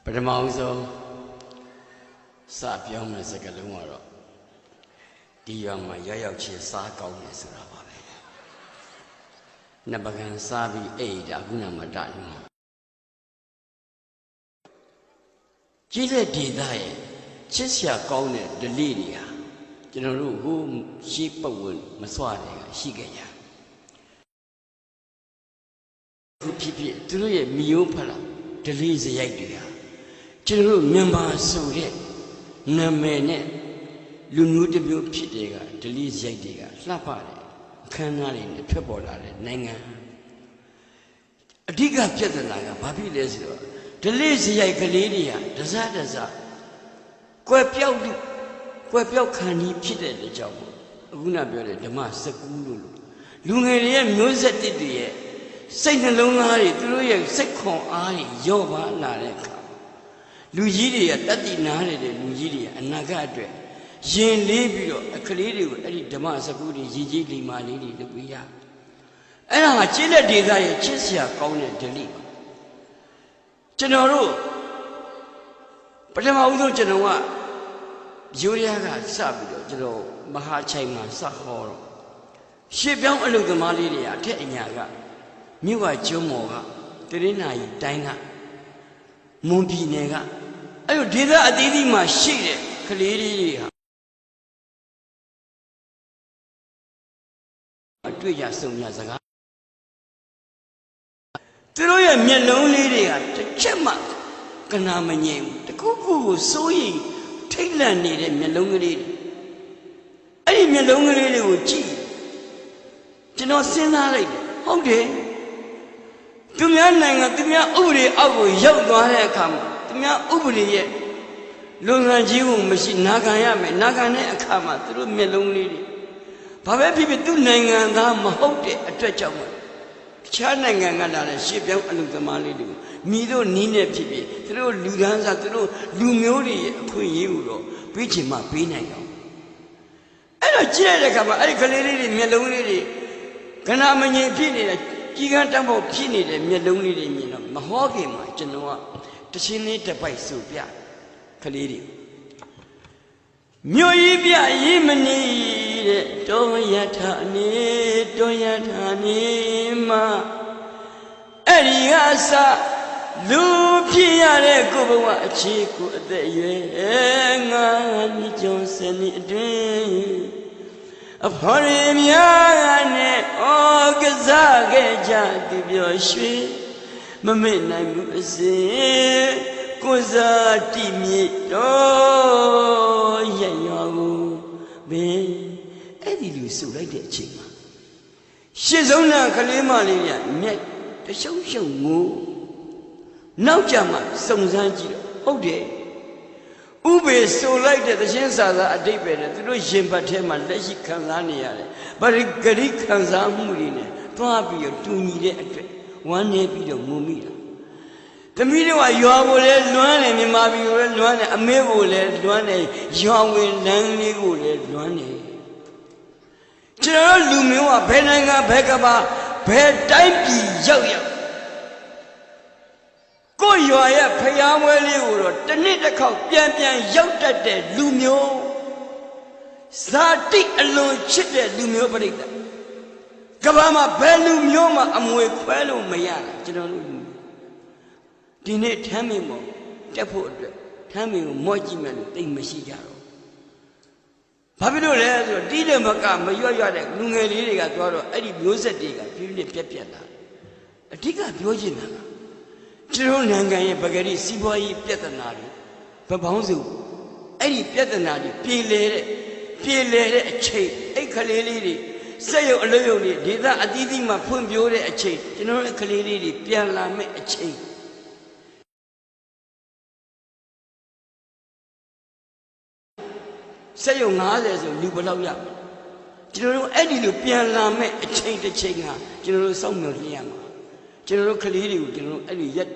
ပထမဆုံးစပြောမယ်စကားလုံးကတော့ဒီရွာမှာရောက်ချင်းစားကောင်းတယ်ဆိုတာပါပဲနှစ်ပကံစားပြီးအိတ်တာခုနမှတတ်လို့ကြီးတဲ့ဒေသရဲ့ချစ်စရာကောင်းတဲ့ဓလေ့တွေဟာကျွန်တော်တို့ဟိုရှိပတ်ဝန်းမစွာတယ်ကရှိခဲ့ကြခုဖြစ်ဖြစ်သူတို့ရဲ့မျိုးဖလာဓလေ့စရိုက်တွေဟာကျွန်တော်တို့မြန်မာဆိုတဲ့နာမည်နဲ့လူမျိုးတစ်မျိုးဖြစ်တဲ့ကဓလေ့စရိုက်တွေကလှပတယ်အခမ်းအနားတွေနဲ့ထွက်ပေါ်လာတဲ့နိုင်ငံအဓိကပြဿနာကဘာဖြစ်လဲဆိုတော့ဓလေ့စရိုက်ကလေးတွေဟာတစတစကွယ်ပြောက်ခံပြီးဖြစ်တဲ့အတွက်ကြောင့်အခုနပြောတဲ့ဓမ္မစကူးလို့လူငယ်တွေရဲ့မျိုးဆက်တစ်တွေရဲ့စိတ်နှလုံးသားတွေသူတို့ရဲ့စိတ်ခွန်အားတွေရော့ပါလာတဲ့အခါလူကြီးတွေကတတိနားနေတဲ့လူကြီးတွေအနာဂတ်အတွက်ရင်လေးပြီးတော့အခလေးတွေကိုအဲ့ဒီဓမ္မစကူးတွေရည်ကြီးလိမ္မာလေးတွေလုပ်ပြီးရအဲ့ဒါကကျင့်တဲ့ဒေသရဲ့ချစ်စရာကောင်းတဲ့ဓလေ့ကျွန်တော်တို့ပထမဦးဆုံးကျွန်တော်ကယူရီးယားကစပြီးတော့ကျွန်တော်မဟာချိုင်မှာစဟောတော့ရှေ့ပြောင်းအလုပ်သမားလေးတွေအထက်အညာကမြို့ကကျွန်းမော်ကတရင်းနာရီတိုင်းကမွန်ပြည်နယ်ကအဲ့လိုဒေသအသီးသီးမှာရှိတဲ့ကလေးတွေဟာအတွေ့အကြုံစုံရစကားသူတို့ရဲ့မျက်လုံးလေးတွေကတစ်ချက်မှကနာမငြိမ်ဘူးတခုခုကိုစိုးရိမ်ထိတ်လန့်နေတဲ့မျက်လုံးကလေးတွေအဲ့ဒီမျက်လုံးကလေးတွေကိုကြည့်ကျွန်တော်စဉ်းစားလိုက်တယ်ဟုတ်တယ်သူများနိုင်ငံသူများဥပဒေအောက်ကိုရောက်သွားတဲ့အခါမှာသူများဥပဒေရဲ့လုံခြုံကြီးကိုမရှိနာခံရမယ်နာခံတဲ့အခါမှာသူတို့မျက်လုံးလေးတွေဘာပဲဖြစ်ဖြစ်သူနိုင်ငံသားမဟုတ်တဲ့အတွက်ကြောင့်တခြားနိုင်ငံကလာတဲ့ရှေ့ပြောင်းအလုပ်သမားလေးတွေကိုမိတို့နီးနေဖြစ်ဖြစ်သူတို့လူဒန်းစားသူတို့လူမျိုးတွေရဲ့အခွင့်အရေးကိုတော့ပေးချင်မှပေးနိုင်အောင်အဲ့တော့ကြည့်ရတဲ့အခါမှာအဲ့ဒီကလေးလေးတွေမျက်လုံးလေးတွေကနာမငြိမ်ဖြစ်နေတဲ့ကြီးကန်းတန်းဖို့ဖြစ်နေတဲ့မျက်လုံးလေးတွေမြင်တော့မဟောခင်မှာကျွန်တော်ကတချင်းလေးတစ်ပိုက်စုပြကလေးတွေမြို့ကြီးပြရေးမနေတဲ့တောရထာနေမှာအဲ့ဒီကစလူဖြစ်ရတဲ့ကိုဘဝအခြေကိုအသက်အရွယ်ငါမြစ်ကျော်စနေအတွင်းအဖော်ရများနဲ့ကစားခဲ့ကြသူပြောရွှေမမေ့နိုင်ဘူးအစဉ်ကိုစားတိမြေတော်ရရွာကိုဘယ်အဲ့ဒီလူစုလိုက်တဲ့အချိန်မှာရှစ်ဆုံးနာကလေးမလေးကမျက်တရှုံရှုံငိုနောက်ကြမှာစုံစမ်းကြည့်တော့ဟုတ်တယ်ဥပေဆိုလိုက်တဲ့သချင်းစာသားအတိတ်ပဲနဲ့သူတို့ရင်ဘတ်ထဲမှာလက်ရှိခံစားနေရတယ်ဗရိဂရိခံစားမှုတွေနဲ့တွားပြီးတော့တူညီတဲ့အတွက်ဝမ်းနေပြီးတော့ငုံမိတာသမီးတို့ကရွာကိုလည်းလွမ်းတယ်မြန်မာပြည်ကိုလည်းလွမ်းတယ်အမေကိုလည်းလွမ်းတယ်ရွာဝင်လမ်းလေးကိုလည်းလွမ်းတယ်ကျွန်တော်လူမျိုးကဘယ်နိုင်ငံဘယ်ကဘာဘယ်တိုင်းပြည်ရောက်ကိုရွာရဲ့ဖျားမွဲလေးကိုတော့တစ်နှစ်တစ်ခေါက်ပြန်ရောက်တတ်တဲ့လူမျိုးဇာတိအလွန်ချစ်တဲ့လူမျိုးပြိတ္တာကဘာမှာဘယ်လူမျိုးမှအမွေခွဲလို့မရတာကျွန်တော်တို့ဒီနေ့ထမ်းမင်းပေါ့တက်ဖို့အတွက်ထမ်းမင်းကိုမော့ကြည့်မယ်လို့တိတ်မရှိကြတော့ဘာဖြစ်လို့လဲဆိုတော့တီးတဲ့မကမရွရွတဲ့လူငယ်လေးတွေကသွားတော့အဲ့ဒီမျိုးဆက်တွေကပြင်းပြက်လာအဓိကပြောချင်တာကကျွန်တော်နိုင်ငံရဲ့ပဂရိစီးပွားရေးပြဿနာတွေဗပေါင်းစုအဲ့ဒီပြဿနာတွေပြေလေတဲ့အချိန်အဲ့ခလေးလေးတွေစက်ရုပ်အလုပ်ရုံတွေဒေသအသီးသီးမှာဖွံ့ဖြိုးတဲ့အချိန်ကျွန်တော်တို့ခလေးလေးတွေပြန်လာမဲ့အချိန်စက်ရုံ90ဆိုလူဘယ်လောက်ရမလဲကျွန်တော်တို့အဲ့ဒီလိုပြန်လာမဲ့အချိန်တစ်ချိန်ကကျွန်တော်တို့စောင့်မျှော်လျက်မှာကျွန်တော်တို့ကလေးတွေကိုကျွန်တော်တို့အဲ့ဒီရက်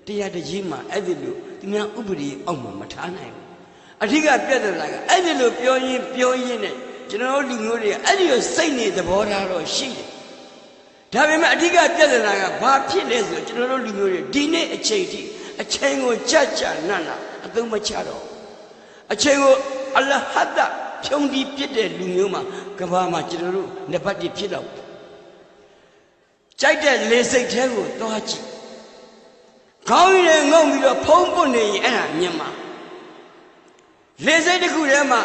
တရားတကြီးမှာအဲ့ဒီလိုသူများဥပဒေအောက်မှာမထားနိုင်ဘူးအဓိကပြဿနာကအဲ့ဒီလိုပြောရင်းနဲ့ကျွန်တော်တို့လူမျိုးတွေကအဲ့ဒီလိုစိတ်နေသဘောထားတော့ရှိတယ်ဒါပေမဲ့အဓိကပြဿနာကဘာဖြစ်လဲဆိုတော့ကျွန်တော်တို့လူမျိုးတွေဒီနေ့အချိန်ထိအ အချိန်ကိုကြကြနတ်နာအသုံးမချတော့အချိန်ကိုအလဟတ်တဖြုံဒီပြစ်တဲ့လူမျိုးမှာကဘာမှာကျွန်တော်တို့နံပါတ်1ဖြစ်တော့ကြိုက်တဲ့လေစိတ်แท้ကိုသွားကြည့်ခေါင်းရည်ငုံပြီးတော့ဖုံးပွနေရင်အဲ့ဒါမြန်မာလေစိတ်တစ်ခုထဲမှာ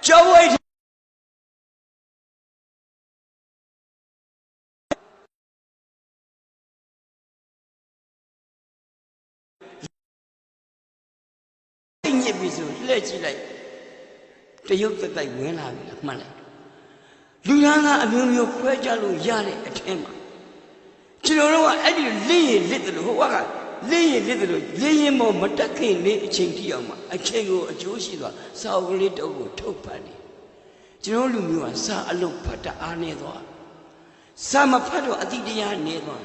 ကြောဝိတ်ညစ်ပြီးဆိုလှည့်ကြည့်လိုက်တရုတ်တိုက်ဝင်လာပြီလားမှတ်လိုက်လူရန်ကအမျိုးမျိုးခွဲကြလို့ရတဲ့အထင်းမှာကျွန်တော်တို့ကအဲ့ဒီလင်းရင်လစ်တယ်လို့ဟိုကလင်းရင်လစ်တယ်လို့လင်းရင်မောမတက်ခင်လေးအချိန်ထိအောင်မှာအချိန်ကိုအကျိုးရှိသွားစာအုပ်ကလေးတုပ်ကိုထုတ်ဖတ်နေကျွန်တော်လူမျိုးကစာအလုပ်ဖတ်တအားနေသွားစာမဖတ်တော့အတိတရားနေသွား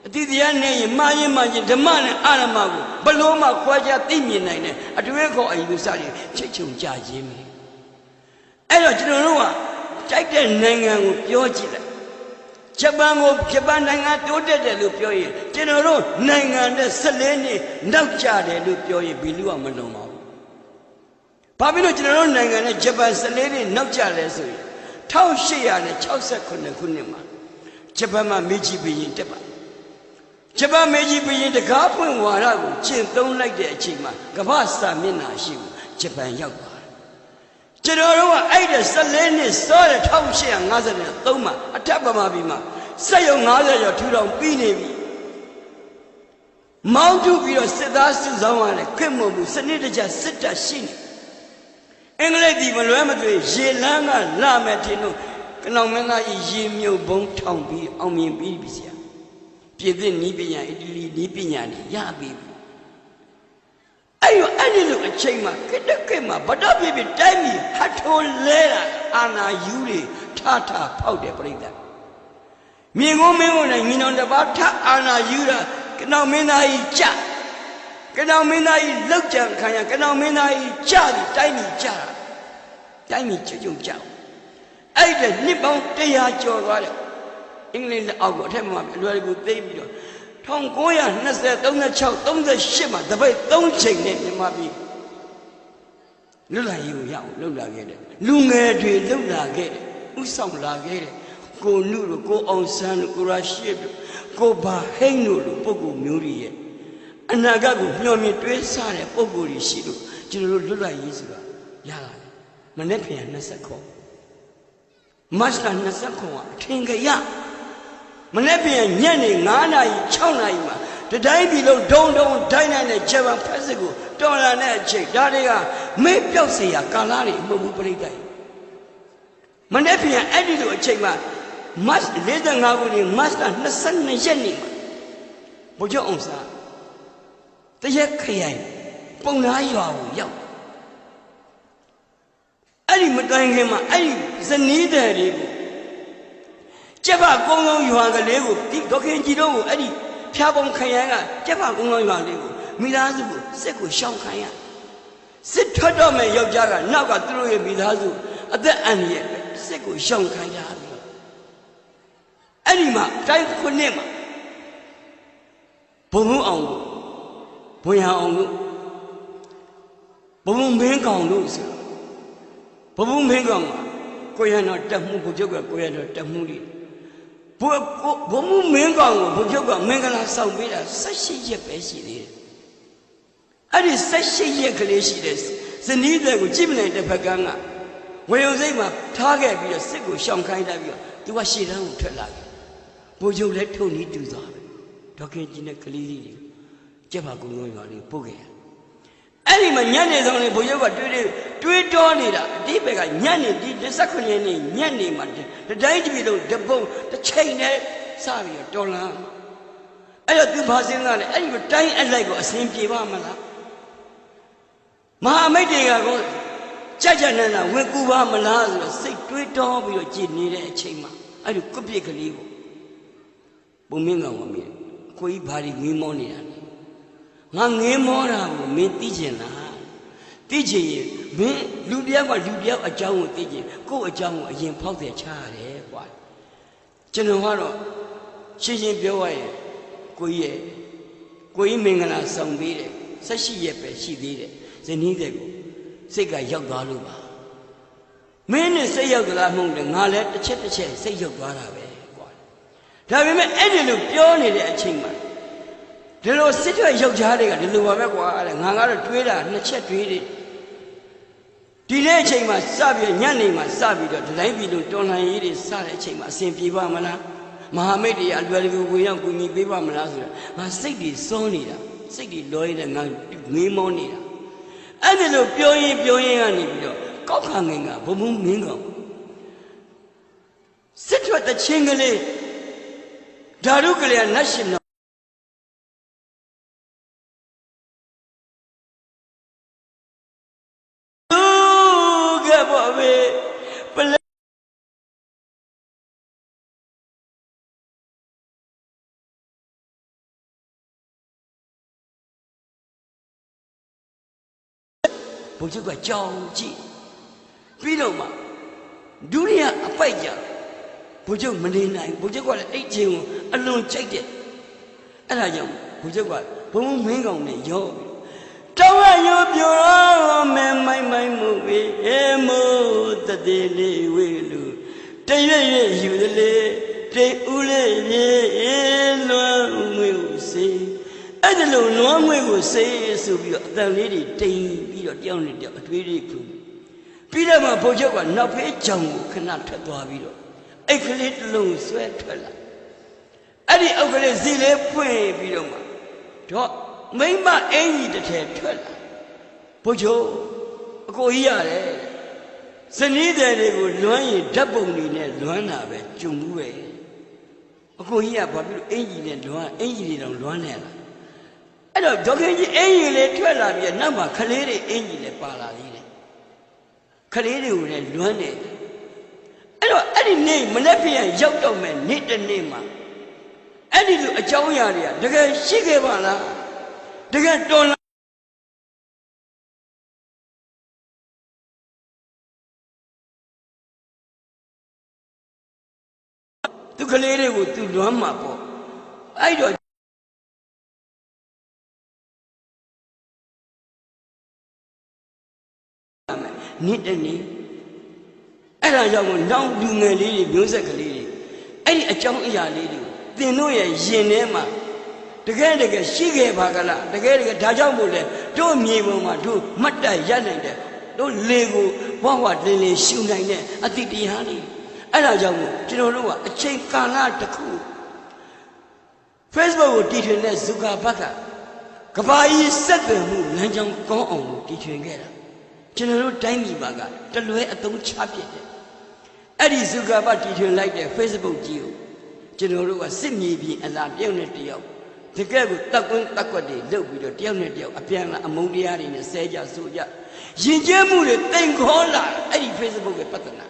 အတိတရားနေရင်မှားရင်ဓမ္မနဲ့အာရမကိုဘလို့မှခွဲခြားသိမြင်နိုင်တဲ့အတွေ့အခေါ်အယူဆတွေချိတ်ချုံကြခြင်းပဲအဲ့တော့ကျွန်တော်တို့ကကြိုက်တဲ့နိုင်ငံကိုပြောကြည့်လိုက်ဂျပန်နိုင်ငံတိုးတက်တယ်လို့ပြောရင်ကျွန်တော်တို့နိုင်ငံနဲ့14နှစ်နောက်ကျတယ်လို့ပြောရင်ဘီလူကမလုံပါဘူး။ဘာဖြစ်လို့ကျွန်တော်တို့နိုင်ငံနဲ့ဂျပန်14နှစ်နောက်ကျလဲဆိုရင်1868ခုနှစ်မှာဂျပန်မှာမေဂျီဘုရင်တက်ပါဂျပန်မေဂျီဘုရင်တကားဖွင့်ဝါဒကိုကျင့်သုံးလိုက်တဲ့အချိန်မှာကမ္ဘာစာမျက်နှာရှိဘူးဂျပန်ရောက်သွားတယ်။ကျွန်တော်တို့ကအဲ့ဒီ14နှစ်စောတဲ့1853မှာအထက်ပမာပြည်မှာစက်ရုံ90ကျော်ထူထောင်ပြီးနေပြီ။မောင်းထုတ်ပြီးတော့စစ်သားစုဆောင်းရတယ်ခွင့်မဟုတ်ဘူးစနစ်တကျစစ်တပ်ရှိနေအင်္ဂလိပ်ပြည်မလွဲမသွေရေလန်းကလာမယ်ထင်လို့ကနောင်မင်းသားကြီးရေမြုပ်ဘုံထောင်ပြီးအောင်မြင်ပြီးပြီဆရာပြည်သစ်နီးပညာအီတလီနီးပညာတွေရပြီအဲ့ဒီလိုအချိန်မှာကက်မှာဗဒပြပြတိုင်းပြည်ဟတ်ထိုးလဲတာအာနာယူတွေထဖောက်တယ်ပြိတ္တမြင်ကုန်မင်းကိုလည်းညီတော်တစ်ပါးထအာနာယူတာကနောင်မင်းသားကြီးကြကနောင်မင်းသားကြီးလောက်ကြံခံရကနောင်မင်းသားကြီးကြပြီးတိုင်းပြည်ကြတာတိုင်းပြည်ကြုံကြအဲ့ဒီနှစ်ပေါင်း100ကျော်သွားတယ်အင်္ဂလိပ်လက်အောက်ကိုအထက်မှာအလွယ်ကူသိပြီးတော့1920 36 38မှာတပိတ်3ချိန်နဲ့မြန်မာပြည်လွတ်လပ်ရေးကိုရအောင်လှုပ်လာခဲ့တယ်လူငယ်တွေလှုပ်လာခဲ့တယ်ဥဆောင်လာခဲ့တယ်ကိုနုတို့ကိုအောင်ဆန်းတို့ကိုရာရှိတို့ကိုဘာဟိန်းတို့လိုပုဂ္ဂိုလ်မျိုးတွေရဲ့အနာဂတ်ကိုမျှော်မြင်တွေးဆတဲ့ပုဂ္ဂိုလ်တွေရှိလို့ကျွန်တော်တို့လွတ်လပ်ရေးဆိုတာရလာတယ်မနေ့ပြန်20ခေါ်မတ်လ20ခေါ်ကအထင်ကရမနေ့ပြန်ညနေ9နာရီ6နာရီမှာတတိုင်းပြည်လုံးဒုံဒိုင်းနိုင်တဲ့ဂျပန်ဖက်စစ်ကိုတော်လာတဲ့အချိန်ဒါတွေကမေ့ပြောက်เสียကာလတွေမဟုတ်ဘူးပြိတ္တိုင်မနေ့ပြန်အဲ့ဒီလိုအချိန်မှာမတ်45ခုနှစ်မတ်လ22ရက်နေ့မှာဘုရားအောင်စာတရက်ခရိုင်ပုံသားရွာကိုရောက်အဲ့ဒီမတိုင်ခင်မှာအဲ့ဒီဇနီးတဲ့တွေကိုကျက်ဖကုန်းလုံးရွာကလေးကိုဒေါခင်ကြီးတို့ကိုအဲ့ဒီဖျားပုံခရိုင်ကကျက်ဖကုန်းလုံးရွာလေးကိုမိသားစုကိုစစ်ကိုရှောင်ခိုင်းရစစ်ထွက်တော့မဲ့ယောက်ျားကနောက်ကသူတို့ရဲ့မိသားစုအသက်အန္တရာယ်စစ်ကိုရှောင်ခိုင်းရပြီးတော့အဲ့ဒီမှာတိုင်းခုနှစ်မှာဘုံအောင်ကိုဘွင်အောင်တို့ဘုံမင်းကောင်တို့ဆိုဘုံမင်းကောင်ကကိုရတော်တက်မှုဘုချုပ်ကကိုရတော်တက်မှုလေးဘုံမင်းကောင်ကိုဘုချုပ်ကမင်္ဂလာဆောင်ပေးတာ18ရက်ပဲရှိသေးတယ်အဲ့ဒီ18ရက်ကလေးရှိတဲ့ဇနီးတွေကိုကြည့်မနိုင်တဲ့ဘက်ကန်းကဝေယုံစိတ်မှာထားခဲ့ပြီးတော့စစ်ကိုရှောင်ခိုင်းတတ်ပြီးတော့သူကရှေ့တန်းကိုထွက်လာတယ်ဘုချုပ်လည်းထုံနီးတူသွားတယ်ဒေါခင်ကြီးနဲ့ကလေးလေးတွေကျက်ပါကုန်းလုံးရွာလေးပို့ခဲ့ရအဲ့ဒီမှာညနေဆောင်လေးဘုရားကတွေးတောနေတာအတိဘက်ကညနေဒီ19ရက်နေ့ညနေမှာတတိုင်းပြည်လုံးတပုံတစ်ချိန်နဲ့စပြီးတော့တော်လန်းအဲ့တော့သူဘာစဉ်းစားလဲအဲ့ဒီတိုင်းအလိုက်ကိုအစဉ်ပြေပါမလားမဟာမိတ်တွေကကိုကြက်နန်းဝင်ကူပါမလားဆိုတော့စိတ်တွေးတောပြီးတော့ကြည်နေတဲ့အချိန်မှာအဲ့ဒီကွပြစ်ကလေးကိုပုံမင်းကောင်ကမြင်အကိုကြီးဘာတွေငင်းမောနေတာလဲငါငင်းမောတာကိုမင်းသိချင်လားသိချင်ရင်မင်းလူတယောက်ကလူတယောက်အကြောင်းကိုသိချင်ကိုယ့်အကြောင်းကိုအရင်ဖောက်တယ်ချရတယ်ကွာကျွန်တော်ကတော့ရှင်းရှင်းပြောရရင်ကိုကြီးရဲ့ ကိုကြီးမင်္ဂလာဆောင်ပေးတယ်ဆက်ရှိရက်ပဲရှိသေးတယ်ဇနီးတဲ့ကိုစိတ်ကရောက်သွားလို့ပါမင်းနဲ့စိတ်ရောက်သလားမဟုတ်တယ်ငါလည်းတစ်ချက်စိတ်ရောက်သွားတာပဲကွာဒါပေမဲ့အဲ့ဒီလိုပြောနေတဲ့အချိန်မှာဒီလိုစစ်ထွက်ယောက်ျားတွေကဒီလိုပါပဲကွာတဲ့ငါကတော့တွေးတာနှစ်ချက်တွေးတယ်ဒီနေ့အချိန်မှာစပြီးညနေမှာစပြီးတော့ဒီတိုင်းပြည်လုံးတော်လှန်ရေးတွေစတဲ့အချိန်မှာအစဉ်ပြေပါမလားမဟာမိတ်တွေအလွယ်တကူဝင်ရောက်ကူညီပေးပါမလားဆိုတော့ငါစိတ်တွေစွန်းနေတာစိတ်တွေလောရတဲ့ငါငေးမောနေတာအဲ့ဒီလိုပြောရင်ကနေပြီးတော့ကောက်ခါငင်ကဘုံဘုံမင်းကောင်စစ်ထွက်တဲ့ချင်းကလေးဓာတုကလေးကနတ်ရှင်တော်ကဘောပဲပလဲဘုရားကကြောင်ကြည့်ပြီးတော့မှဒုတိယအပိုက်ကြဘုရားမနေနိုင်ဘုရားကလည်းအဲ့ချင်းကိုအလွန်ကြိုက်တယ်အဲ့ဒါကြောင့်ဘုရားကဘုံမင်းကောင်နဲ့ရောတောင်းရရောပြောတော့မဲမိုင်းမှုပဲအေမိုးတတိလေးဝေလူတရွရွယူသလေတိတ်ဦးလေးပြေလွမ်းငွေကိုစေးအဲ့ဒါလို့လွမ်းငွေကိုစေးဆိုပြီးတော့အတန်လေးတွေတိမ်ပြီးတော့တယောက်နဲ့တယောက်အထွေးတွေခုပြီးတော့မှဘုရားကနောက်ဖေးကြောင်ကိုခဏထွက်သွားပြီးတော့အိတ်ကလေးတစ်လုံးဆွဲထွက်လာအဲ့ဒီအောက်ကလေးစီလေးဖွင့်ပြီးတော့မှတော့မိမအင်ကြီးတစ်ထည်ထွက်လာဘုရားအကိုကြီးရတယ်ဇနီးတဲ့တွေကိုလွမ်းရင်ဓာတ်ပုံတွေနဲ့လွမ်းတာပဲကြုံဘူးပဲအကိုကြီးကဘာဖြစ်လို့အင်ကြီးနဲ့လွမ်းအင်ကြီးတွေတော့လွမ်းနေလားအဲ့တော့ဒေါခင်ကြီးအင်ကြီးလေးထွက်လာပြီးနောက်မှာခလေးတွေအင်ကြီးလေးပါလာသေးတယ်ခလေးတွေကိုလည်းလွမ်းနေအဲ့တော့အဲ့ဒီနေ့မနေ့ပြန်ရောက်တော့မယ်နေ့တစ်နေ့မှာအဲ့ဒီလိုအကြောင်းအရာတွေကတကယ်ရှိခဲ့ပါလားတကယ်တော်လားသူကလေးတွေကိုသူလွမ်းမှာပေါ့အဲ့တော့နေ့တနေ့အဲ့ဒါကြောင့်နောက်လူငယ်လေးတွေမျိုးဆက်ကလေးတွေအဲ့ဒီအကြောင်းအရာလေးတွေသင်တို့ရဲ့ရင်ထဲမှာတကယ်ရှိခဲ့ပါကလားတကယ်ဒါကြောင့်မို့လဲတို့မြေပေါ်မှာတို့မတ်တက်ရနိုင်တယ်တို့လေကိုဘဝလင်းရှူနိုင်တဲ့အတိတရားလေးအဲ့ဒါကြောင့်မို့ကျွန်တော်တို့ကအချိန်ကာလတစ်ခု Facebook ကိုတည်ထွင်တဲ့ဇူကာဘတ်ကကဘာကြီးစက်သွယ်မှုလမ်းကြောင်းကောင်းအောင်လို့တည်ထွင်ခဲ့တာကျွန်တော်တို့တိုင်းပြည်မှာကတလွဲအသုံးချပစ်တယ်အဲ့ဒီဇူကာဘတ်တည်ထွင်လိုက်တဲ့ Facebook ကြီးကိုကျွန်တော်တို့ကစစ်မြေပြင်အလားတယောက်နဲ့တယောက်တကယ်ကိုတက်ကွန်းတက်ကွက်တွေလုပ်ပြီးတော့တယောက်နဲ့တယောက်အပြန်လာအမုန်းတရားတွေနဲ့ဆဲကြဆိုကြရင်ကျဲမှုတွေတိမ်ခေါ်လာအဲ့ဒီ Facebook ရဲ့ပတ်သက်တာ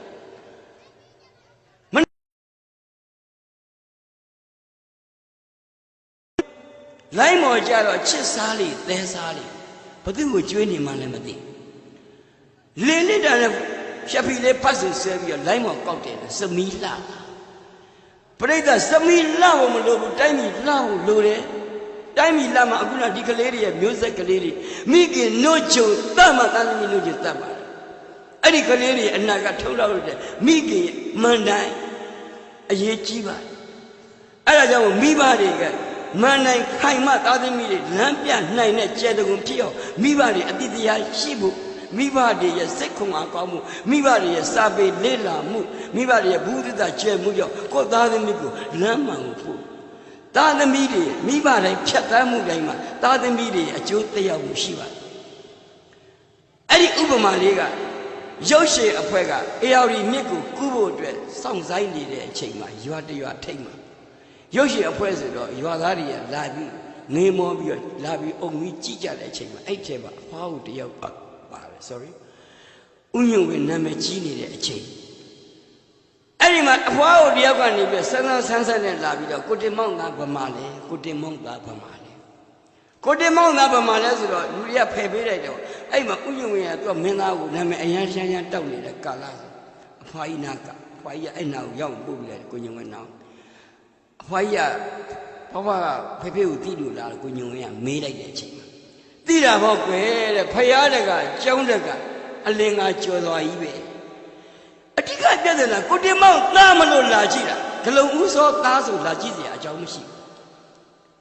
လိုင်းမော်ကြတော့ချစ်စားလေးသဲစားလေးဘသူ့ကိုကျွေးနေမှလည်းမသိလင်းလက်တာနဲ့ဖြတ်ပြီးလေးဖတ်ဆူဆဲပြီးတော့လိုင်းမော်ကောက်တယ်စမီလှပရိသတ်စမီလှဖို့မလိုဘူးတိုင်းပြည်လှဖို့လိုတယ်တိုင်းပြည်လှမှာအခုနဒီကလေးတွေရဲ့မျိုးဆက်ကလေးတွေမိခင်နှုတ်ချုံတတ်မှတန်းသမီးနှုတ်ချုံတတ်ပါအဲ့ဒီကလေးတွေအနာကထုတ်လောက်လို့တဲ့မိခင်မန်တိုင်းအရေးကြီးပါအဲ့ဒါကြောင့်မိဘတွေကမန်နိုင်ခိုင်မသားသမီးတွေလမ်းပြနိုင်တဲ့ကျဲတကုံဖြစ်အောင်မိဘတွေအတိတရားရှိဖို့မိဘတွေရဲ့စိတ်ခွန်အားကောင်းမှုမိဘတွေရဲ့စာပေလေ့လာမှုမိဘတွေရဲ့ဘုဒ္ဓတာကျဲမှုကြောင့်ကိုယ်သားသမီးကိုလမ်းမှန်ကိုဖို့သားသမီးတွေမိဘတိုင်းဖြတ်သန်းမှုတိုင်းမှာသားသမီးတွေအကျိုးသက်ရောက်မှုရှိပါတယ်အဲ့ဒီဥပမာလေးကရုပ်ရှင်အဖွဲ့ကအေယော်ရီမြစ်ကိုကူးဖို့အတွက်စောင့်ဆိုင်နေတဲ့အချိန်မှာရွာတရွာထိတ်မှာရုပ်ရှင်အဖွဲ့ဆိုတော့ရွာသားတွေကလာပြီးငေးမောပြီးတော့လာပြီးအုံကြီးကြည့်ကြတဲ့အချိန်မှာအဲ့ထဲမှာအဖွားကိုတယောက်ပါတယ် sorry ဥညုံဝင်နာမည်ကြီးနေတဲ့အချိန်အဲ့ဒီမှာအဖွားကိုတယောက်ကနေပြီးဆန်းနဲ့လာပြီးတော့ကိုတင်မောင်သားဗမာလဲကိုတင်မောင်သားဗမာလဲကိုတင်မောင်သားဗမာလဲဆိုတော့လူတွေကဖယ်ပေးလိုက်တော့အဲ့မှာဥညုံဝင်ကသူကမင်းသားကိုနာမည်အရန်ရှမ်းတောက်နေတဲ့ကာလအဖွားကြီးနာကအဖွားကြီးအဲ့နာကိုရောက်ပို့ပြီးလိုက်ကိုညုံဝင်နောက်အဖွားကြီးက Papa, Pepe would do la, when you made like that. Tira Boque, Payadaga, Jondaga, a linga chola ibe. A tika better, put him out, Namano Lajira, the Luso Tazo Lajizia, Jomshi.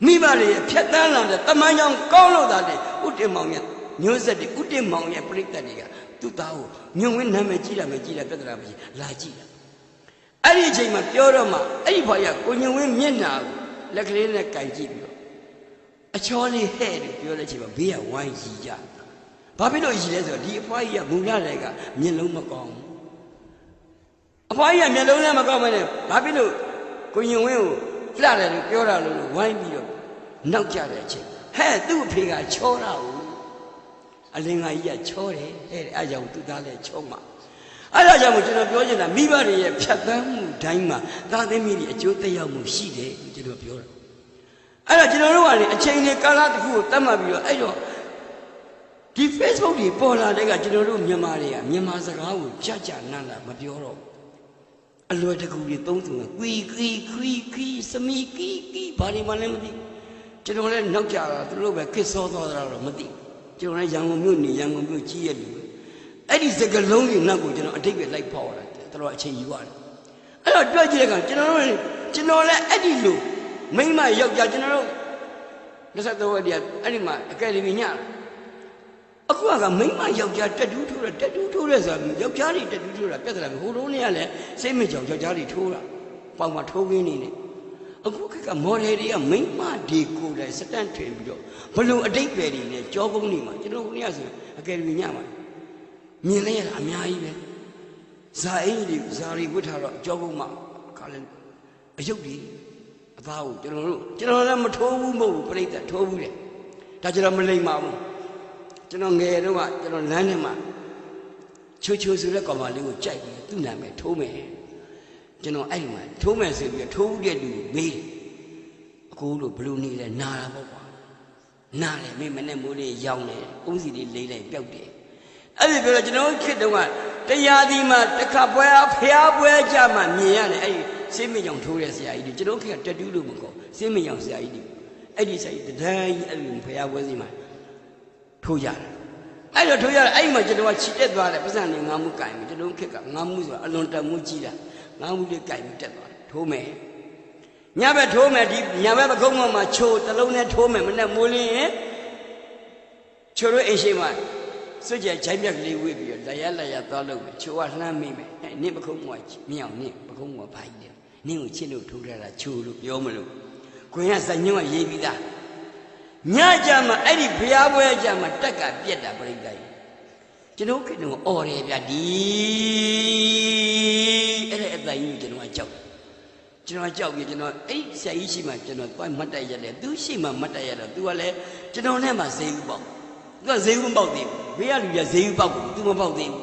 Nibali, Piatana, the Tamayang, Golo that put him on it, news that they put him on it, break that nigga, 2000, new win Namajira, Majira, Petra, Lajira. Any jam of Yoroma, any boy, when you win Mina, like Lena Kaiji. A Charlie head, you're a beer, wine, Zia. Babino is leather, deep fire, Munalega, Milumacom. A fire, Milumacom, Babino, when you will, flatter, Yora, wine beer, no carriage. Hey, do pig a chora. A linga chore, head, I don't do that choma. I don't know what you're doing, Mibari, Chatham, Daima, that they mean a Jotayamu Shide, which is pure. I don't know, a chain of color food, Tamabio, I don't. The Facebook, the Pola, they got General Yamaria, Yamazaka, Chacha, Nana, Mabioro. A lot of good don't we, Sami, Body Malemdi. General Nokia, the Rover, Kiss all the Mati. General Young Muni, Young Muchi. Eddie is a lonely number, I take it like power, throw a change you want. I don't do it, General Eddie Lou. Make my young general. That's the word, Anima, Academy. Aqua, make my young tattoo to a tattoo tourism, your carry tattoo to a better than who only same as your jolly tour. Pama Togin in it. A cook a more area, make my day good as a country. Below a day ready in a job only, you know, yes, Academy. Millionaire, I'm even. Zaidi, Zari, with her Jogoma, Colin, a yogi. About General Matobu, played that Tobu. Tajara Malay Mamu. General Gayrua, General Lanema. Chuchu Surakama, little Jack, Tuname, Tome. General Ayman, Tome said, we told you to be a cool blue needle and Nara. Nara, Mimane, young, Uzi, lady, beauty. Every village, no kid, the one. The Yadima, the Capoeira, Piabue Jama, Mian, same young tourists, I did. You don't care to do Lugo, same young say, Eddie said, the day and Pia was in my 2 years. I don't 2 years, I imagine what she did by the person in Namukai, you don't kick up Namuza, Alonta Mujida, Namu Kai, Tome. Never told me, never come on my show, the lone told me, and then Molly, Choro Eshima. So, Jamie with you, Diana, Tolo, Chuana, maybe, never come watch, meow, never come by them. New Chino to the Chulu, Yomulu. Queens, I knew a Yevida. Nyajama, Eddie Piawe Jama, Taka, Pieta, Brigade. Genoke, or a D. And I knew Genoa Job. Genoa Job, you know, 8 Saishima, Genoa, quite Matayala, do she my Matayala, do a le, Genoa never say about. Because they won't about them. We are just saying about them.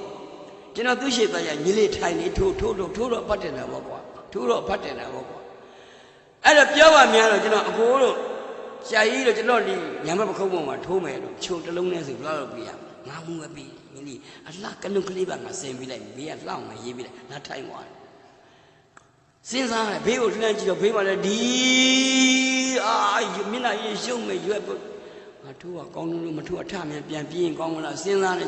Genoa do she by a nearly tiny total pattern of what. Two pattern of what. And a Piava Miano, you know, Shai, you know, Yamako, Tome, choked alone as a Gloria. Namu be, Millie, a lack of nuclear, my same village, be as long as you not time one. Since I pay with lunch, your people are D. You mean I show me you have two are gone to a time and being gone since I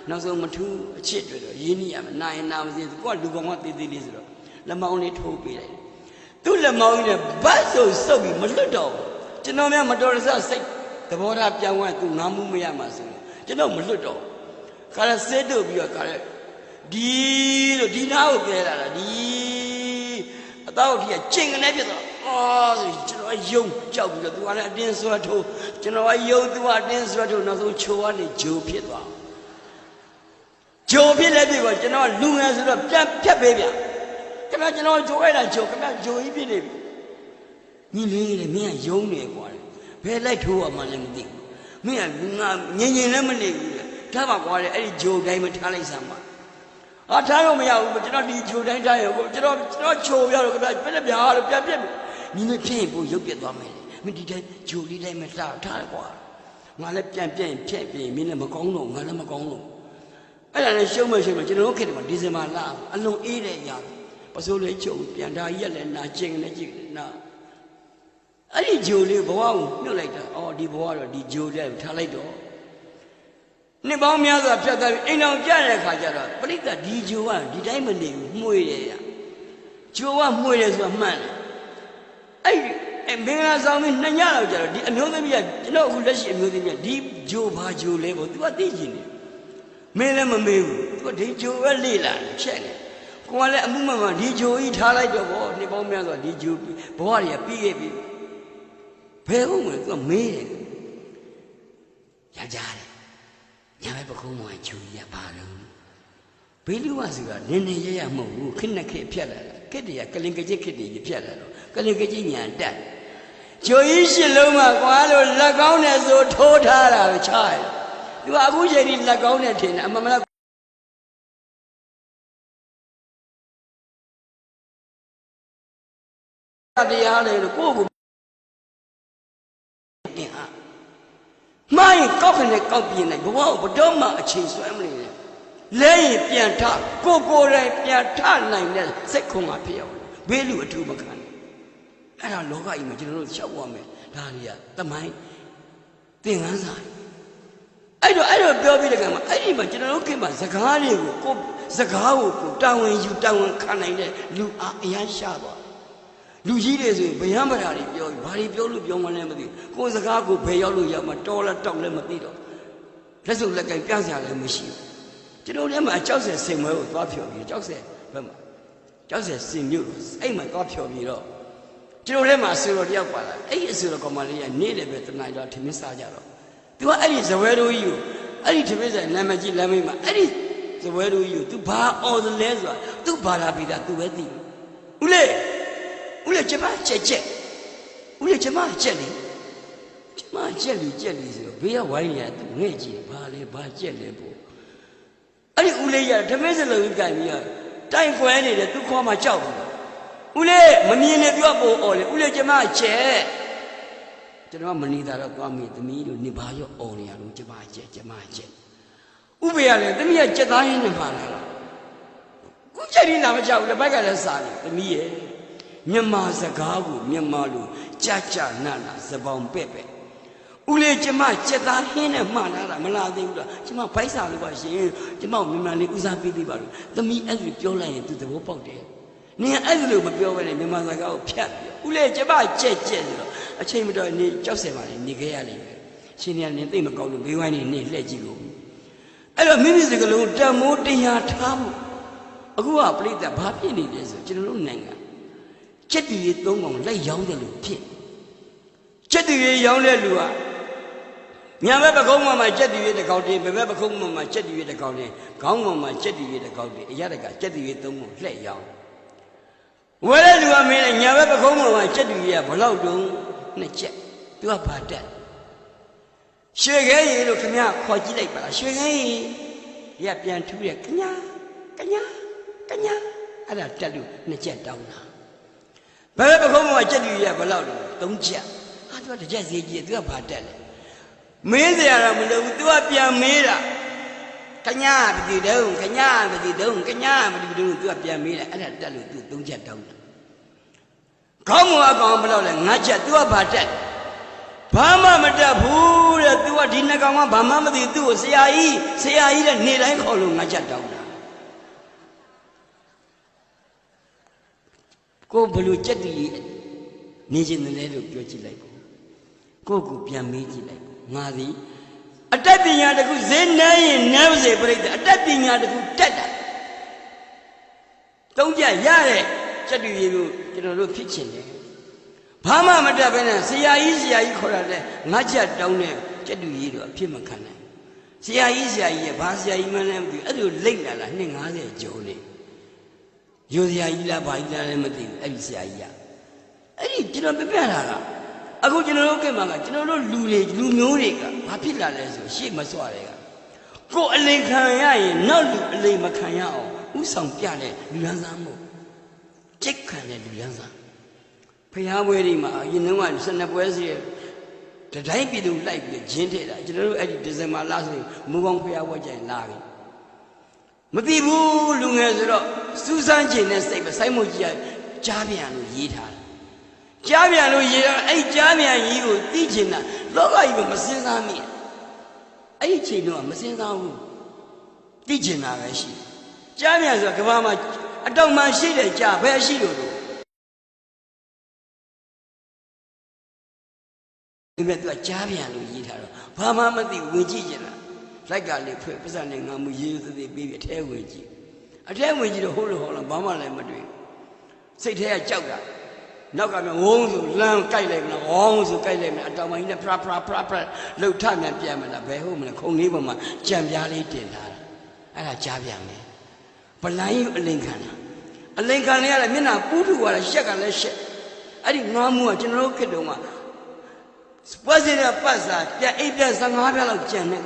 now so much two children, Yiniam, 9 hours, what do you want to do? Lama only told me. To Lama in a basso so be Maludo. Genoma Madorza say, the water up young one to Namu Yamas. Genoma Maludo. Cara said to be a color. Dina there, D. About here, ching and everything. Oh, young job, the one I didn't so to. I yelled to our dance rattle, not so chowani, Joe Pietwa. Joe Piet everyone, Lunas of baby. Come out, joy that joke about Joey Billy. You need me a young one. Pay like 2 of my lemonade. Me and lemonade. Come up, what any Joe Diamond telling someone. I'll tell me out, but you don't need Joe Diamond. You don't show you about Philip. You know, people, you get one minute. Me did Julie Diamond out, Talwa. My left champion, Minamacongo, Manamacongo. I don't show much of it. You don't care what this is my love. I don't eat it, young. But so they chose, and I yell and I ching and I အဲ့ဒီဂျိုလေးဘဝကိုမြုပ်လိုက်တာအော်ဒီဘဝတော့ဒီဂျိုလေးထားလိုက်တော့နှစ်ပေါင်းများစွာဖြတ်သွားပြီးအိမ်အောင်ကြတဲ့အခါကျတော့ပရိသတ်ဒီဂျိုကဒီတိုင်းမနေဘူးမှုေတယ်ရဂျိုကမှုေတယ်ဆိုတာမှန်တယ်အဲ့မင်္ဂလာဆောင်ပြီးနှစ်ညလောက်ကျတော့ဒီအမျိုးသမီးကကျွန်တော်အခုလက်ရှိအမျိုးသမီးကဒီဂျိုဘာဂျိုလဲပေါ့ तू ကသိချင်တယ်မင်းလည်းမမေးဘူး तू ကဒီဂျိုပဲလေ့လာတယ်ချက်တယ်ကိုကလည်းအမှုမှန်မှန်ဒီဂျိုကြီးထားလိုက်တော့ဗောနှစ်ပေါင်းများစွာဒီဂျိုဘဝတွေကပြီးခဲ့ပြီဘယ်ဟုတ်မလဲ तू ကမေးတယ်ရကြတယ်ညာဘက်ပခုံးမှာဂျိုကြီးကဘာလို့ဘေးလူဝဆိုတာနင်းနေရရမဟုတ်ဘူးခက်နဲ့ခက်ဖြတ်လာတာခက်တည်းကကလင်ကကြက်ခက်တည်းဖြတ်လာတော့ကလင်ကကြက်ညာတက်ဂျိုကြီးရှစ်လုံးမှာကွာလို့လက်ကောင်းနဲ့ဆိုထိုးထားတာပဲချားတယ်သူကအခုချိန်ဒီလက်ကောင်းနဲ့ထင်တယ်အမှန်မလားတရားလေလို့ကိုယ့်ကိုတင်အားမိုင်းကောက်ခနဲ့ကောက်ပြင်းလိုက်ဘဝကိုဘတော်မှအချိန်ဆွဲမနေနဲ့လဲရင်ပြန်ထကိုယ်တိုင်ပြန်ထနိုင်တဲ့စိတ်ခုံမှာဖြစ်အောင်ဘေးလူအထူးမခံနဲ့အဲ့ဒါလောကကြီးမှာကျွန်တော်တို့ရှောက်ရမယ်ဒါတွေကသမိုင်းသင်ခန်းစာအဲ့တော့ပြောပြီးတဲ့ကံမှာအဲ့ဒီမှာကျွန်တော်တို့ခင်မှာစကားတွေကိုကိုစကားကိုတာဝန်ယူတာဝန်ခံနိုင်တဲ့လူအားအရန်ရှာသွားလူကြီးတွေဆိုရင်ဗျမ်းပဓာတွေပြောပြီးဘာတွေပြောလို့ပြောမှလည်းမသိကိုစကားကိုဘယ်ရောက်လို့ရောက်မှတော်လားတောက်လည်းမသိတော့လက်စုပ်လက်ကင်ပြစရာလည်းမရှိဘူးကျွန်တော်တို့မှာကြောက်စဲစိန်မွဲကိုသွားဖြော်ပြီးကြောက်စဲဘက်မှာကြောက်စဲစင်မြို့အဲ့မှာသွားဖြော်ပြီးတော့ကျွန်တော်တို့မှာဆူတော်တယောက်ပါလာအဲ့ဒီအဆူတော်ကောင်မလေးကနေ့လည်းပဲတနိုင်တော့ထမင်းစားကြတော့သူကအဲ့ဒီဇဝဲတို့ကြီးကိုအဲ့ဒီထမင်းစားနာမကြီးလမ်းမေးမှာအဲ့ဒီဇဝဲတို့ကြီးကို तू ဘာအော်သလဲဆိုတာ तू ဘာလာပြီးတာ तू ပဲသိဦးလေကျမချက်ဦးလေကျမချက်လေကျမချက်လေဆိုတော့ဘေးကဝိုင်းရသူငဲ့ကြည့်ဘာလဲဘာချက်လဲပေါ့အဲ့ဒီဦးလေးရဓမင်းစလုံးကြီးကြိုင်ပြီးတော့တိုင်ကွဲနေတယ်သူခေါ်မှကြောက်ဘူးဦးလေးမမြင်နဲ့ပြောပို့အော်လေဦးလေးကျမချက်ကျွန်တော်မနေတာတော့သွားမိသမီးတို့နေပါရောအော်နေရလို့ကျမချက်ဥပေရလည်းသမီးကချက်သားရင်းနဲ့ပါလာတာခုချက်ရင်းလာမကြောက်ဘူးလေဘက်ကလည်းစားတယ်သမီးရဲ့မြန်မာစကားကိုမြန်မာလူကြနာစပောင်ပဲ့ဦးလေးကျမစက်သားဟင်းနဲ့မှန်လာတာမလားသေးဘူးလားကျမဗိုက်စာလို့ပါရှင်ကျမမြန်မာလေးဦးစားပေးသေးပါလို့သမီးအဲ့လိုပြောလိုက်ရင်သူသဘောပေါက်တယ်နင်အဲ့လိုမပြောဘဲနဲ့မြန်မာစကားကိုဖြတ်ပြီးဦးလေးကျမကြက်ဆိုတော့အချိန်မတော်နေကြောက်စင်ပါလေနေခဲ့ရလိမ့်မယ်ရှင်နေသိမကောင်းလို့ဘေးဝိုင်းနေလှည့်ကြည့်လို့အဲ့တော့မိမိစကလုံးတန်မိုးတရားထားမှုအခုကပြိတ္တဘာဖြစ်နေလဲဆိုကျွန်တော်တို့နိုင်ငံချက်တူရီသုံးကောင်လိုက်ရောင်းတယ်လို့ဖြစ်ချက်တူရီရောင်းတဲ့လူကညာဘက်ပကုံးမှာချက်တူရီတစ်ကောင်တည်းဘယ်ဘက်ပကုံးမှာချက်တူရီတစ်ကောင်တည်းခေါင်းကောင်မှာချက်တူရီတစ်ကောင်တည်းအရတကချက်တူရီသုံးကောင်လှည့်ရောင်းဝယ်တဲ့လူကမင်းညာဘက်ပကုံးမှာချက်တူရီကဘလောက်တုံးနှစ်ချက်သူကဘာတက်ရွှေခဲရည်လို့ခင်ဗျခေါ်ကြည့်လိုက်ပါလားရွှေခဲရည်ရပြန်ထူးတယ်ကညာအဲ့ဒါတက်လို့နှစ်ချက်တောင်းတာဘယ်ပကုံးမှာချက်တူရဘယ်လောက်လဲ3ချက်ဟာသူကတစ်ချက်စီကြီးသူကဘာတက်လဲမင်းစရာတော့မလိုဘူးသူကပြန်မေးတာကညာမသိတော့သူကပြန်မေးတယ်အဲ့ဒါတက်လို့သူ3ချက်တောင်းတာခေါင်းမအကောင်ဘယ်လောက်လဲ5ချက်သူကဘာတက်ဘာမှမတက်ဘူးတဲ့သူကဒီနှစ်ကောင်ကဘာမှမသိသူ့ကိုဆရာကြီးတဲ့နေတိုင်းခေါ်လို့5ချက်တောင်းတာကိုဘလူကြက်တီနေခြင်းတယ်လို့ပြောကြည့်လိုက်ကိုပြန်မေးကြည့်လိုက်ငါသည်အတတ်ပညာတခုဈေးနှဲရင်နှဲပါစေပြိတ္တအတတ်ပညာတခုတက်တာသုံးကြရတဲ့ကြက်တီလို့ကျွန်တော်တို့ဖြစ်ချင်တယ်ဘာမှမတက်ဘဲနဲ့ဆရာကြီးခေါ်ရတယ်ငါချက်တောင်းတဲ့ကြက်တီတော့အဖြစ်မခံနိုင်ဆရာကြီးရဲ့ဘာဆရာကြီးမှလည်းမသိဘူးအဲ့လိုလိမ့်လာတာနှစ်90ကျော်နေရိုးစရာကြီးလားဘာကြီးလားလည်းမသိဘူးအဲ့ဒီဆရာကြီးကအဲ့ဒီကျွန်တော်ပြတာကအခုကျွန်တော်တို့ကမှကကျွန်တော်တို့လူမျိုးတွေကဘာဖြစ်လာလဲဆိုရှေ့မစွာတဲ့ကကိုယ်အလိန်ခံရရင်နောက်လူအလိန်မခံရအောင်ဥဆောင်ပြတဲ့လူလန်းစားမို့ကြိတ်ခံတဲ့လူလန်းစားဖျားပွဲတွေမှာအရင်က12ပွဲစီတတိုင်းပြည်သူလိုက်ပြီးဂျင်းထည့်တာကျွန်တော်တို့အဲ့ဒီဒီဇင်ဘာလဆိုရင်မူကောင်းဖျားပွဲကြရင်လာပြီမသိဘူးလူငယ်ဆိုတော့စူးစမ်းခြင်းနဲ့စိတ်ပဲစိုက်မှုကြီးကကြားပြန်လို့ရေးထားတယ် Javian, Javian, you, teaching that. Look, you must send on me. I say no, must send on teaching that. Javian, I don't mind see the job, where she do. You met like Javian, you eat her. Pama, the Wujijana. Like I live presenting on we use the baby tail with you. I tell you the whole of Bama Lamadri. Say, here, Joga. No, I'm a wound, long Kailem, long to Kailem, I don't mind the proper, low time and jam and a bay home and a cold neighbor, jam yali did that. And I jab yam. But lying a Lincoln. A Lincoln, I mean, I put you what a shake and let's shake. I didn't know more general Kedoma. Was it a passa? There ain't there some other of Janet.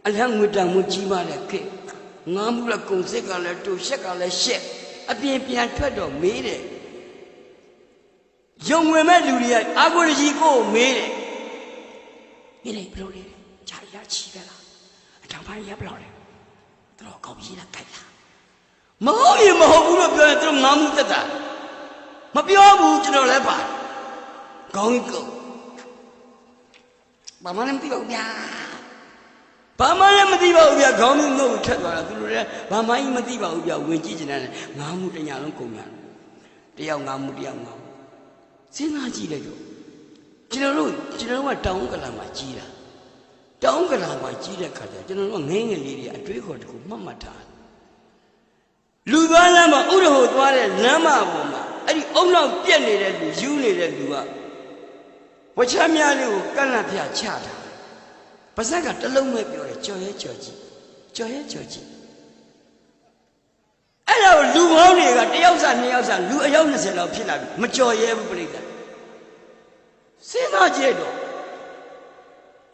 Along with the Mujiba, Namula Consecala to Shekala Shek, a Pian Pedro made it. Young women, Lulia, I would go made it. It ain't bloody, Charia Chivella, a Tampania bloody. Throw a copy of Kaya. Mahomi Mahobula going through Mamutata. Mapio to the leopard. Going go. Bamanam Pionia. Bamanam Diva, we are going no Chadra, Bamai Madiva, we are winching and Mamut and Yalankoman. The young Mamudiam. Sinaji Lego. General Tongalama Jira. Tongalama Jira Kata, General Hang a lady, a drink or two, Mamata. Lubanama, Udo, Lama Woma, and the owner of Pianid, Juni Lua. What Chamialu, Ganapia Chata. Pasaka, the long way, Joy Churchy. I know Lumoni got the outside, Lu Yonas and Opina, Majoy everybody. Say not Jedo.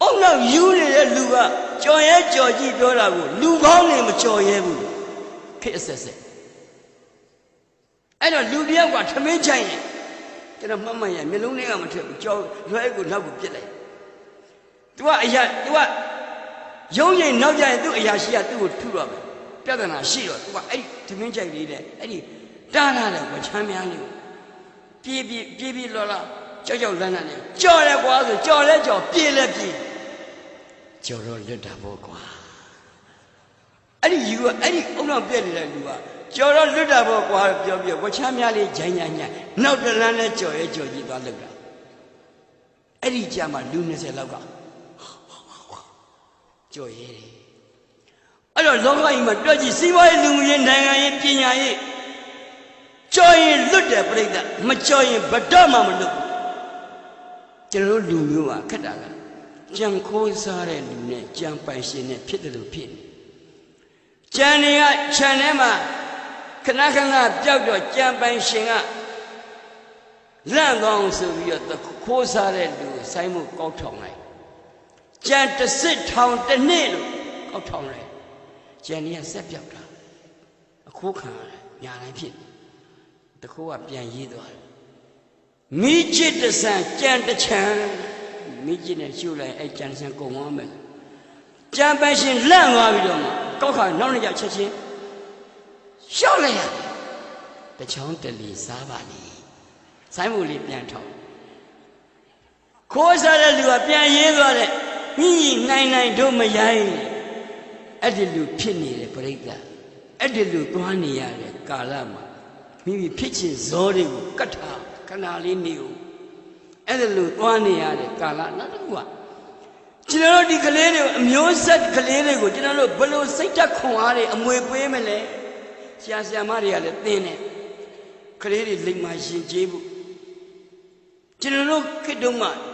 Oh no, you need a Luga, Joy Georgie Dora, Lumoni, Majoy everybody. Kisses it. I don't do the other to me, China. Get a mamma and Meloni amateur, Joe, very good love of Pille. Do I? Young no, I do a Yashia do two of it. Better than I see it. To me, Eddie, Dana, which Hamianu. Bibi Lola, Jojo Lana, Joy was a Joy, Pille. Joro Ludabogua. Eddie, you are Eddie, oh no, Billy, you are. Joro Ludabogua, which Hamiali, Janya, not the land, Joy, Joji, Dalaga. Eddie Jama, Lunas, and Loga. Joy. I don't know why my dodgy see why Lumian Nanga Pina. Joy looked at Breda, Machoy, but Dama look. General Lumua, Kadaga. Janko Sare Lune, Jump by Sine, Piddle Pin. Jania, Chanema, Kanakana, Jagdo, Jump by Shinga. Land on Sylvia, the Kosare Lu, Simon Gotongai. Jan to sit down the nail of Tongue. Jenny has set up a cook, Yana Pit. The co op Jan Yido. Mijit the San, Jan the Chan, Mijit and Shula, a chance and go on. Jan Bashin, Lang, Coca, none of your church. Surely the Chantali Savani. Simon Lipianto. Cosa Lua Pian Yido. Me, 99 do my yai. Edilu Pinny, the breaker. Edilu Guania, Kalama. Maybe pitches Zori, Kata, Canali New. Edilu Guania, the Kala, not one. General di Calero, Musa Calero, General Bolo Santa Coare, and Mue Pemele. Siasia Maria, the Tene. Caleri link my Jebu. General Keduma.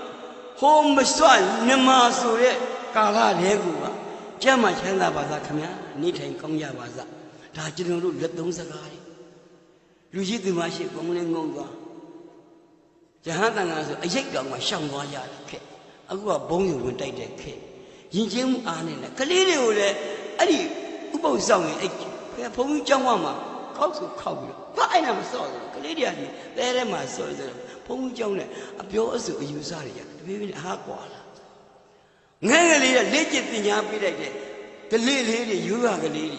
Home soil, Nema Sure, Kala Legua, Jama Chanda Baza Kamia, Nita and Konya Baza, Tajino let those guy. Luigi the Mashi, Gomlingonga. Jahana, a yank on my Shamwaya, I go a bone when they take care. Jim Anna, Kalino, Eddie, Ubo Song, a Pomi Jamama, Coxo Cow. Why am sorry, Canadian, there am I sorry. Pong Jona, a Bioso Usaria, we will have water. Nangally, a legend in Yapi, the lady, you are the lady.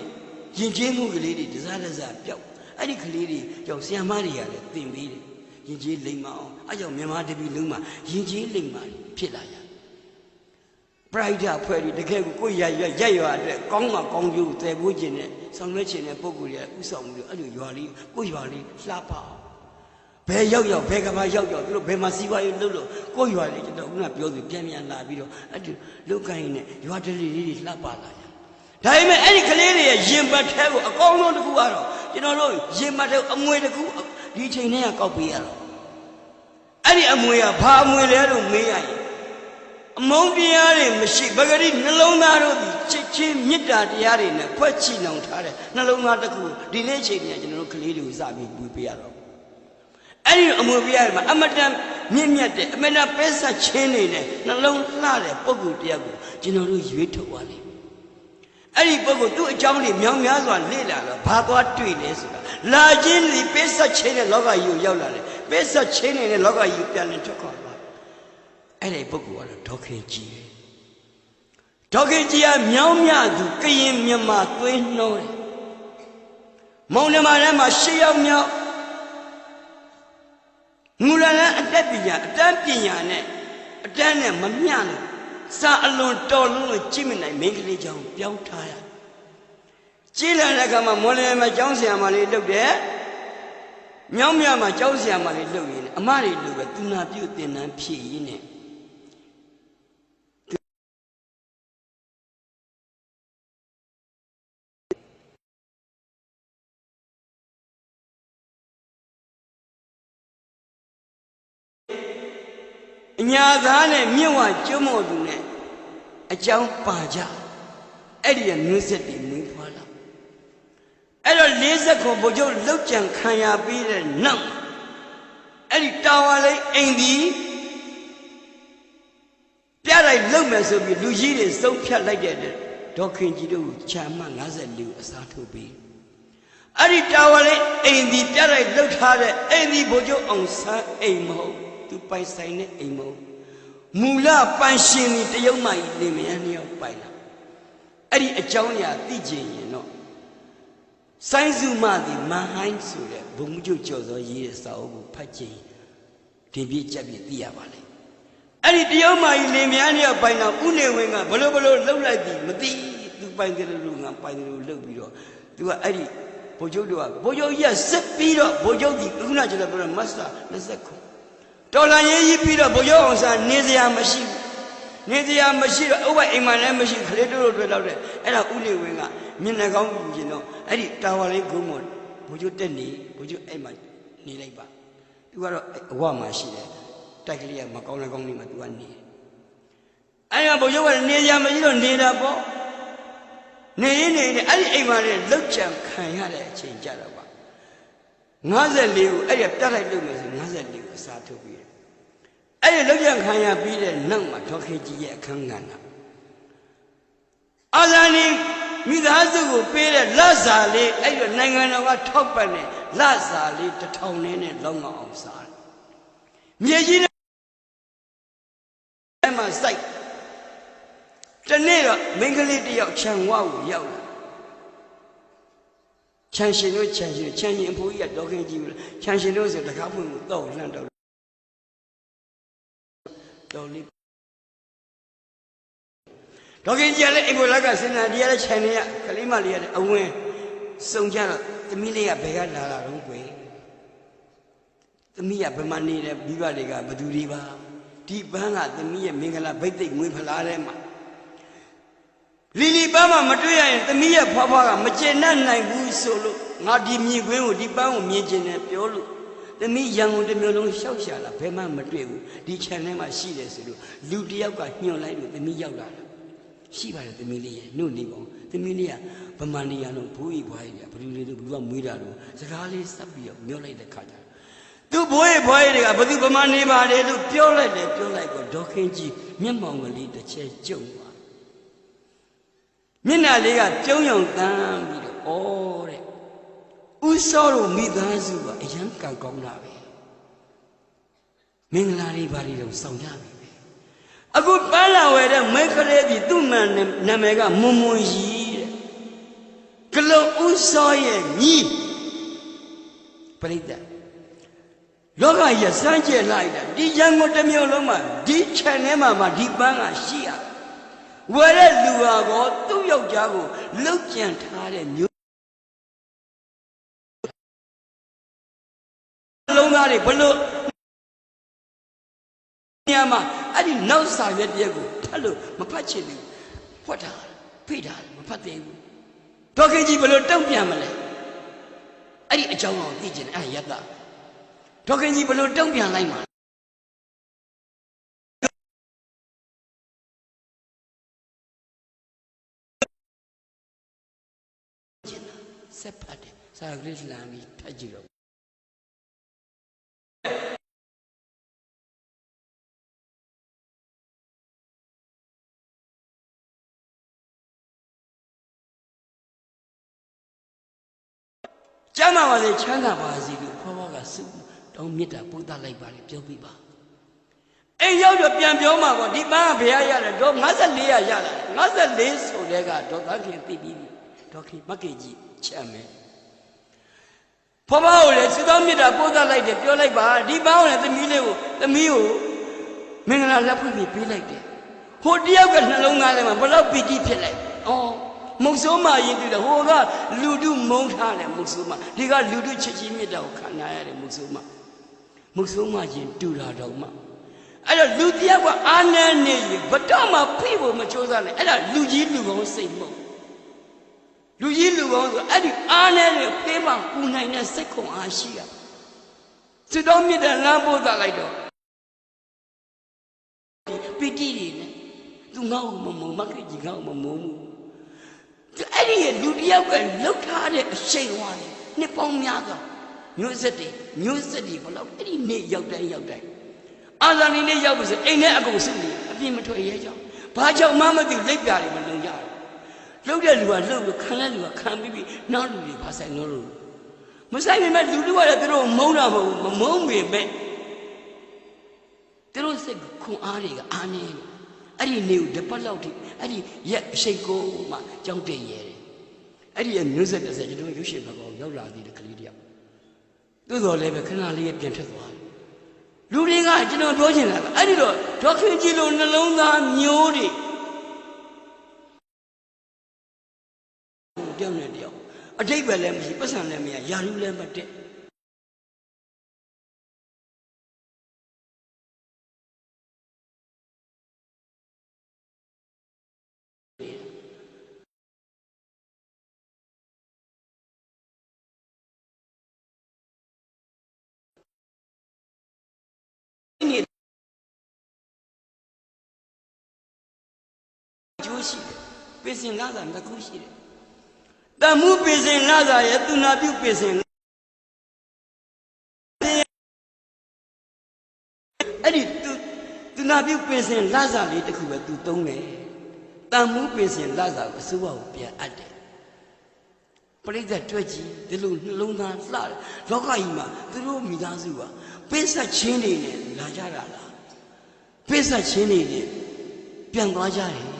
Jinjimu lady, desires are Joe. I think lady, Josia Maria, the thing lady. ရင်ကျေးလိမ္မာအောင်အဲကြောင့်မြန်မာတပည့်လုံးမှာရင်ကျေးလိမ္မာဖြစ်လာရပရိုက်တာဖွဲ့ပြီးတကယ်ကိုရရွာအတွက်ကောင်းမှကောင်းကျိုးတည်ဖို့ခြင်းနဲ့ဆောင်ရွက်ခြင်းနဲ့ပုံကိုယ်တွေကဥဆောင်ပြီးအဲ့လိုရွာလေးကိုရွာလေးလှပအောင်ဘယ်ရောက်ဘယ်ကဘာရောက်သူတို့ဘယ်မှာစီးပွားရေးလုပ်လို့ကိုရွာလေးကျွန်တော်ခုနပြောသူပြန်လာပြီးတော့အဲ့ဒီလုတ်ကိုင်းနဲ့ရွာတလေးလေးလှပလာရဒါပေမဲ့အဲ့ဒီကလေးတွေရဲ့ရင်ပတ်ထဲကိုအကောင်းဆုံးတစ်ခုကတော့ကျွန်တော်တို့ရင်ပတ်ထဲအမွေတစ်ခုဒီချိန်ထဲကကောက်ပေးရတော့အဲ့ဒီအမွေကဘာအမွေလဲလို့မေးရရင်အမုန်းတရားတွေမရှိပဂရိနှလုံးသားတို့ဒီချစ်ချင်းမေတ္တာတရားတွေနဲ့ဖွဲ့ချနှောင်ထားတဲ့နှလုံးသားတစ်ခုဒီနေ့ချိန်ကကျွန်တော်တို့ကလေးတွေကိုစပြီးပွေပေးရတော့အဲ့ဒီအမွေပေးရမှာအမတန်မြင့်မြတ်တဲ့အမတန်ပဲဆက်ချင်းနေနဲ့နှလုံးလှတဲ့ပုဂ္ဂိုလ်တရားကိုကျွန်တော်တို့ရွေးထုတ်သွားလိမ့်အဲ့ဒီပုဂ္ဂိုလ်သူ့အကြောင်းတွေမြောင်များစွာလေ့လာတော့ဘာသွားတွေ့လဲဆိုတာလာခြင်းဒီပဲဆက်ချင်းတဲ့လောကကြီးကိုရောက်လာတယ်ပဲဆက်ချင်းနေတဲ့လောကကြီးကိုပြန်လည်ထွက်ခွာသွားအဲ့ဒီပုဂ္ဂိုလ်ကတော့ဒေါခင်ကြီးပဲဒေါခင်ကြီးကမြောင်းမြသူကရင်မြန်မာသွေးနှောတယ်မောင်နှမထဲမှာ၈ယောက်မြောက်မူလတန်းအတန်းပညာနဲ့အတန်းနဲ့မမျှလို့စာအလွန်တော်လုံးလို့ကြည့်မနိုင်မိန်းကလေးကြောင့်ပြောင်းထားရကြည့်လာတဲ့အခါမှာမော်လမြိုင်မှာကျောင်းဆရာမလေးလုပ်တယ်မြောင်းမြမှာကျောင်းဆရာမလေးလုပ်ရင်းအမတွေလုပ်ပဲသူနာပြုသင်တန်းဖြည့်ရင်းနဲ့အညာသားနဲ့မြင့်ဝကျွတ်မော်သူနဲ့အကြောင်းပါကြအဲ့ဒီမျိုးဆက်တွေမွေးဖွားလာအဲ့တော့40ခုဗိုလ်ချုပ်လောက်ကြံခံရပြီးတဲ့နောက်အဲ့ဒီတာဝါလိန်အိမ်ဒီပြလိုက်လုံမယ်ဆိုပြီးလူကြီးတွေစုံဖြတ်လိုက်တဲ့ဒေါခင်ကြီးတို့ချာမ54ကိုအစားထိုးပြီးအဲ့ဒီတာဝါလိန်အိမ်ဒီပြလိုက်လှုပ်ထားတဲ့အိမ်ဒီဗိုလ်ချုပ်အောင်ဆန်းအိမ်မဟုတ်သူပိုင်ဆိုင်တဲ့အိမ်မဟုတ်မူလပန်ရှင်ဒီတရုတ်မကြီးလင်မယားနှစ်ယောက်ပိုင်လာအဲ့ဒီအကြောင်းအရာသိချင်ရင်တော့ဆိုင်းစုမသည်မဟိုင်းဆိုတဲ့ဘုံမှုချုပ်ကျော်စောရေးတဲ့စာအုပ်ကိုဖတ်ကြည့်ဒီပြည့်ကြက်ပြည့်သိရပါလိမ့်အဲ့ဒီတရုတ်မကြီးလင်မယားနှစ်ယောက်ပိုင်တော့ဥနေဝင်ကဘလို့လှုပ်လိုက်သည်မသိသူပိုင်တယ်လို့ငါပိုင်တယ်လို့လှုပ်ပြီးတော့သူကအဲ့ဒီဗိုလ်ချုပ်တို့ကဗိုလ်ချုပ်ကြီးကစစ်ပြီးတော့ဗိုလ်ချုပ်ဒီခုနကျွန်တော်ပြောတဲ့မတ်စတာ29တော်လန်ရေးပြီးတော့ဗိုလ်ချုပ်အောင်ဆန်းနေစရာမရှိတော့ဥပအိမ်မှလည်းမရှိခလေးတို့တွေ့တော့တယ်အဲ့ဒါဥနေဝင်ကမျက်နှာကောင်းကြည့်ရင်တော့အဲ့ဒီတာဝါလေးကုန်းပေါ်ဗိုလ်ချုပ်တက်နေဗိုလ်ချုပ်အဲ့မှနေလိုက်ပါသူကတော့အဝမှာရှိတယ်တိုက်ကလေးကမကောင်းလည်းကောင်းနေမှသူကနေအဲ့ဒါဗိုလ်ချုပ်ကနေစရာမရှိတော့နေတာပေါ့နေအဲ့ဒီအိမ်မှလည်းလှုပ်ကြံခံရတဲ့အချိန်ကြတော့ပါ54ကိုအဲ့ဒီပြတ်လိုက်လို့မယ်ဆို54ကိုအစားထုတ်ပြီးတယ်အဲ့ဒီလောက်ရခံရပြီးတဲ့နောက်မှာဒေါခင်ကြီးရဲ့အခန်းကဏ္ဍအာဇာနည်မိသားစုကိုပေးတဲ့လစာလေးအဲ့ဒီနိုင်ငံတော်ကထောက်ပံ့တဲ့လစာလေး1000နဲ့လောက်ငအောင်စားတယ်မြေကြီးနဲ့အဲ့မှာစိုက်တနေ့တော့မိန်းကလေးတယောက်ခြံဝကိုရောက်လာခြံရှင်တို့ခြံရှင်အဖိုးကြီးကဒေါခင်ကြီးခြံရှင်တို့ဆိုတကားဖွင့်ကိုတော့လှမ်းတော့တော်လေးဒေါခင်ကြီးလည်းအိမ်ပေါ်လက်ကစင်နာတရားလည်းခြံနေရကလေးမလေးကအဝင်စုံကြတော့သမီးလေးကဘယ်ကလာတာတော့ကွယ်သမီးကဘယ်မှာနေတယ်မိဘတွေကဘသူတွေပါဒီပန်းကသမီးရဲ့မင်္ဂလာဗိတ်သိက်ငွေဖလားထဲမှာလီလီပန်းမှာမတွေ့ရရင်သမီးရဲ့ဖွားဖွားကမကျေနပ်နိုင်ဘူးဆိုလို့ငါဒီမြေခွင်းကိုဒီပန်းကိုမြင်ကျင်တယ်ပြောလို့သမီးရန်ကုန်တစ်မျိုးလုံးရှောက်ရှာလာဘယ်မှမတွေ့ဘူးဒီခြံထဲမှာရှိတယ်ဆိုလို့လူတယောက်ကညှို့လိုက်လို့သမီးရောက်လာတာရှိပါတယ်သမီးလေးရဲ့နှုတ်နေပေါ့သမီးလေးကဗမာနေရတော့ဘိုးကြီးဘွားကြီးကဘလူလေးတို့ဘလူကမွေးတာလို့စကားလေးစပ်ပြီးတော့ညှို့လိုက်တဲ့ခါကျသူဘိုးကြီးဘွားကြီးတွေကဘသူဗမာနေပါတယ်လို့ပြောလိုက်တော့ဒေါခင်ကြီးမျက်မှောင်ကလေးတစ်ချက်ကျုံသွားမျက်နှာလေးကပြုံးရောင်တန်းပြီးတော့တဲ့ဥစောတို့မိသားစုကအရန်ကံကောင်းတာပဲမင်္ဂလာတွေဘာတွေတော့ဆောင်ကြပြီပဲအခုပန်းလာဝဲတဲ့မိခလေးကြီးသူ့နာမည်ကမွန်မွန်ကြီးတဲ့ကလုံဥစောရဲ့ညီပရိသတ် လောကကြီးစမ်းကြည့်လိုက်တာဒီရန်ကုန်တစ်မြို့လုံးမှာဒီ channel မှာဒီပန်းကရှိရဝယ်တဲ့လူဟာကောသူ့ယောက်ျားကိုလှုပ်ကြံထားတဲ့မျိုးလုံးသားတွေဘလို့ညမှာအဲ့ဒီနောက်စာရွက်တရက်ကိုဖတ်လို့မဖတ်ချင်ဘူးဖွက်တာဖိတာမဖတ်သေးဘူးဒေါခင်ကြီးဘလို့တုံ့ပြန်မလဲအဲ့ဒီအကြောင်းကိုသိချင်တယ်အဲ့ရတ္တဒေါခင်ကြီးဘလို့တုံ့ပြန်လိုက်မှာဆက်ဖတ်တယ်စာဂရိလန်ပြီးဖတ်ကြည့်တော့ကျမ်းမာပါစေချမ်းသာပါစေလို့ဖွားဖွားကဆုတောင်းမြတ်တာပို့သလိုက်ပါလေပြောပြပါအိမ်ရောက်တော့ပြန်ပြောမှာပေါ့ဒီပန်းကဘယ်ရရတယ်တော့54ရရလာ54ဆိုတဲ့ကတော့သခင်သိပြီးဒေါခင်မကေကြီးချက်မယ်ဖွားဖွားကိုလည်းဆုတောင်းမြတ်တာပို့သလိုက်တယ်ပြောလိုက်ပါဒီပန်းကိုလည်းသမီးကိုမင်္ဂလာလက်ဖွင့်ပြီးပေးလိုက်တယ်ဟိုတယောက်ကနှလုံးသားထဲမှာဘလောက်ပီတိဖြစ်လိုက်မုံဆိုးမရင်တွေ့တယ်ဟိုကလူတုမုံထားတယ်မုံဆိုးမဒီကလူတုချစ်ချင်းမြတ်တာကိုခံရရတယ်မုံဆိုးမရင်တူတာတော့မှအဲ့တော့လူတယောက်ကအာနဲနေရင်ဘတော့မှဖိဖို့မချိုးစားနဲ့အဲ့ဒါလူကြီးလူကောင်းစိတ်မဟုတ်လူကြီးလူကောင်းဆိုအဲ့ဒီအာနဲနဲ့ဖေးမှကူနိုင်တဲ့စိတ်ခွန်အားရှိရစတော်မြတ်တဲ့လမ်းပို့တာလိုက်တော့ပီတိတွေနဲ့သူငါ့ကိုမမုံမကကြီးငါ့ကိုမမုံဘူးအဲ့ဒီလူတယောက်ကလှုပ်ထားတဲ့အရှိန်ဝါးနဲ့နှစ်ပေါင်းများစွာမျိုးဆက်တွေဘလောက်အဲ့ဒီနေ့ရောက်တိုင်းအာဇာနည်နေ့ရောက်ပြီဆိုအိမ်နဲ့အကုန်စုနေအပြင်မထွက်ရဲကြဘာကြောင့်မှမသိလက်ပြတွေမလုံကြဘူးလှုပ်တဲ့လူကလှုပ်လို့ခံတဲ့လူကခံပြီးနောက်လူတွေဘာဆိုင်လို့မဆိုင်ပေမဲ့လူတွေကလည်းသူတို့မုန်းတာမဟုတ်ဘူးမမုန်းပေမဲ့သူတို့စိတ်ခွန်အားတွေကအားနေတယ်အဲ့ဒီနေကိုတပတ်လောက်ထိအဲ့ဒီရက်အရှိတ်ကိုမှကြောင်းတင်ရဲတယ်အဲ့ဒီမျိုးဆက်တစ်ဆက်ကျွန်တော်ရုပ်ရှင်ဘက်ကောင်ရောက်လာသေးတယ်ကလေးတယောက်သို့တော်လည်းပဲခဏလေးပြန်ထွက်သွားတယ်လူတွေကကျွန်တော်ပြောချင်တာကအဲ့ဒီတော့ဒေါခင်ကြီးလိုနှလုံးသားမျိုးတွေတယောက်နဲ့တယောက်အတိတ်ပဲလည်းမရှိပတ်စံလည်းမရယာရုလည်းမတက်ကျိုးရှိတယ်ပင်စင်လာတာတစ်ခုရှိတယ်တမှုပင်စင်လာတာရဲ့သူနာပြုပင်စင်အဲ့ဒီသူနာပြုပင်စင်လာတာလေးတစ်ခုပဲသူသုံးတယ်တမှုပင်စင်လာတာကိုအစိုးရကိုပြန်အပ်တယ်ပရိသတ်တွေ့ကြည့်ဒီလိုနှလုံးသားလှတယ်လောကကြီးမှာသူတို့မိသားစုကပိဿချင်းတွေနဲ့လာကြတာလားပိဿချင်းတွေနဲ့ပြန်သွားကြတယ်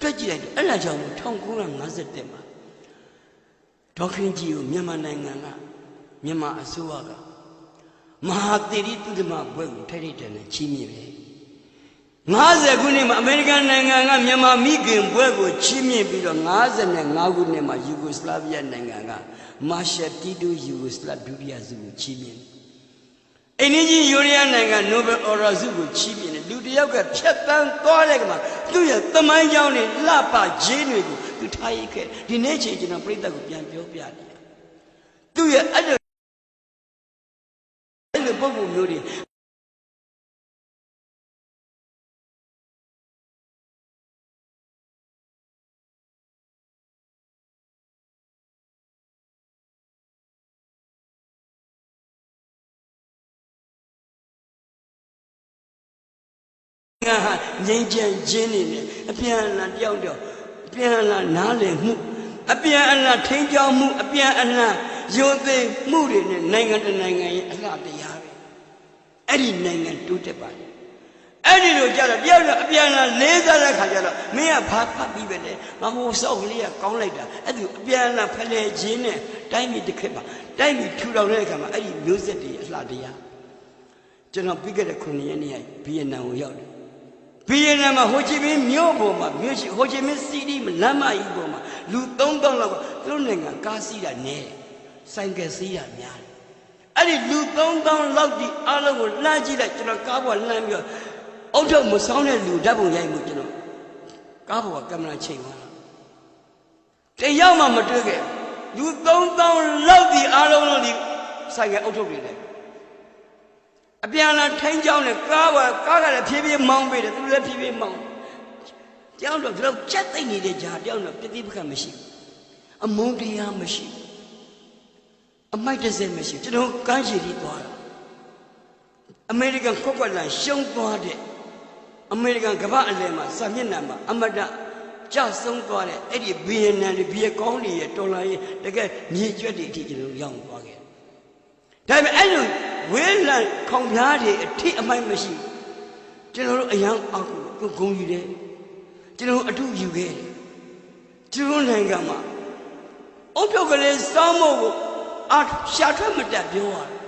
တွက်ကြည့်လိုက်အဲ့ဒါကြောင့်1950မှာဒေါခင်ကြီးကိုမြန်မာနိုင်ငံကမြန်မာအစိုးရကမဟာသီရိသုဒ္ဓမဘွဲ့ကိုထိုက်တယ်နဲ့ချီးမြှင့်တယ်50ခုနှစ်မှာအမေရိကန်နိုင်ငံကမြန်မာမိခင်ဘွဲ့ကိုချီးမြှင့်ပြီးတော့55ခုနှစ်မှာယူဂိုစလာဗီးယားနိုင်ငံကမာရှယ်တီတိုယူဂိုစလာဒုတိယဆုကိုချီးမြှင့်အိန္ဒိယယူရီးယားနိုင်ငံနိုဘယ်အော်ရာဆုကိုချီးမြှင့်တယ်လူတယောက်ကဖြတ်တန်းသွားတဲ့ကမှာသူ့ရဲ့သမိုင်းကြောင်းတွေလှပဂျင်းတွေကိုသူထားရိတ်ခဲ့ဒီနေ့ချိန်ကျွန်တော်ပြိဿကိုပြန်ပြောပြတယ်သူ့ရဲ့အဲ့လိုပုံပုံမျိုးတွေငြိမ်းချမ်းခြင်းနေနဲ့အပြန်အလှန်တယောက်တယောက်အပြန်အလှန်နားလည်မှုအပြန်အလှန်ထိန်းကျောင်းမှုအပြန်အလှန်ယုံသိမှုတွေနဲ့နိုင်ငံတစ်နိုင်ငံရဲ့အလှတရားပဲအဲ့ဒီနိုင်ငံတိုးတက်ပါတယ် အဲ့ဒီလိုကြတော့တယောက်တော့အပြန်လာလေးစားတဲ့ခါကျတော့မင်းကဘာဖတ်ပြီးပဲလေငါဟိုစောက်ကလေးကကောင်းလိုက်တာအဲ့ဒီအပြန်လာဖလဲခြင်းနဲ့တိုင်းပြည်တစ်ခက်ပါတိုင်းပြည်ထူထောင်တဲ့အခါမှာအဲ့ဒီမျိုးဆက်တွေအလှတရားကျွန်တော်ပြီးခဲ့တဲ့9ရက်နေ့ဗီယက်နမ်ကိုရောက်တယ်ဗီယက်နမ်မှာဟိုချီမင်းမြို့ပေါ်မှာမြို့ရှိဟိုချီမင်းစီးတီးလမ်းမကြီးပေါ်မှာလူ3000လောက်ကသူတို့နိုင်ငံကားစီးတာနဲဆိုင်ကယ်စီးတာများတယ်အဲ့ဒီလူ3000လောက်ဒီအားလုံးကိုလှမ်းကြည့်လိုက်ကျွန်တော်ကားပေါ်လှမ်းပြီးတော့အုတ်ထုတ်မဆောင်တဲ့လူဓာတ်ပုံရိုက်မှုကျွန်တော်ကားပေါ်ကကင်မရာချိန်သွားတာတယောက်မှမတွေ့ခဲ့လူ3000လောက်ဒီအားလုံးလို့ဒီဆိုင်ကအုတ်ထုတ်တွေလေအပြန်လာထိုင်းကြောင်းနဲ့ကားကလည်းဖြည်းဖြည်းမောင်းပေးတယ်သူလည်းဖြည်းဖြည်းမောင်းတယောက်တော့ဒီလောက်ချက်သိမ့်နေတဲ့ကြာတယောက်တော့ပြတိပခတ်မရှိဘူးအမုန်းတရားမရှိဘူးအမိုက်တစဲမရှိဘူးကျွန်တော်ကမ်းခြေကြီးသွားတာအမေရိကန်ခွက်လန်ရှုံးသွားတဲ့အမေရိကန်ကမ္ဘာအလယ်မှာစာမျက်နှာမှာအမတကြဆုံးသွားတဲ့အဲ့ဒီဗီယက်နမ်တွေဗီယက်ကောင်းတွေရဲ့တော်လှန်ရေးတကယ်မြေကျွတ်တွေအထိကျွန်တော်ရောက်သွားခဲ့ဒါပေမဲ့အဲ့လိုဝေးလံခေါင်ဖျားတွေအထိအမိုက်မရှိကျွန်တော်တို့အယံအောက်ကိုဂုံယူတယ်ကျွန်တော်အထုယူခဲ့တယ်ကျွန်တော်နိုင်ငံမှာအုတ်ဖြုတ်ကလေးစောင်းမို့ကိုရှာထွက်မတက်ပြောရတယ်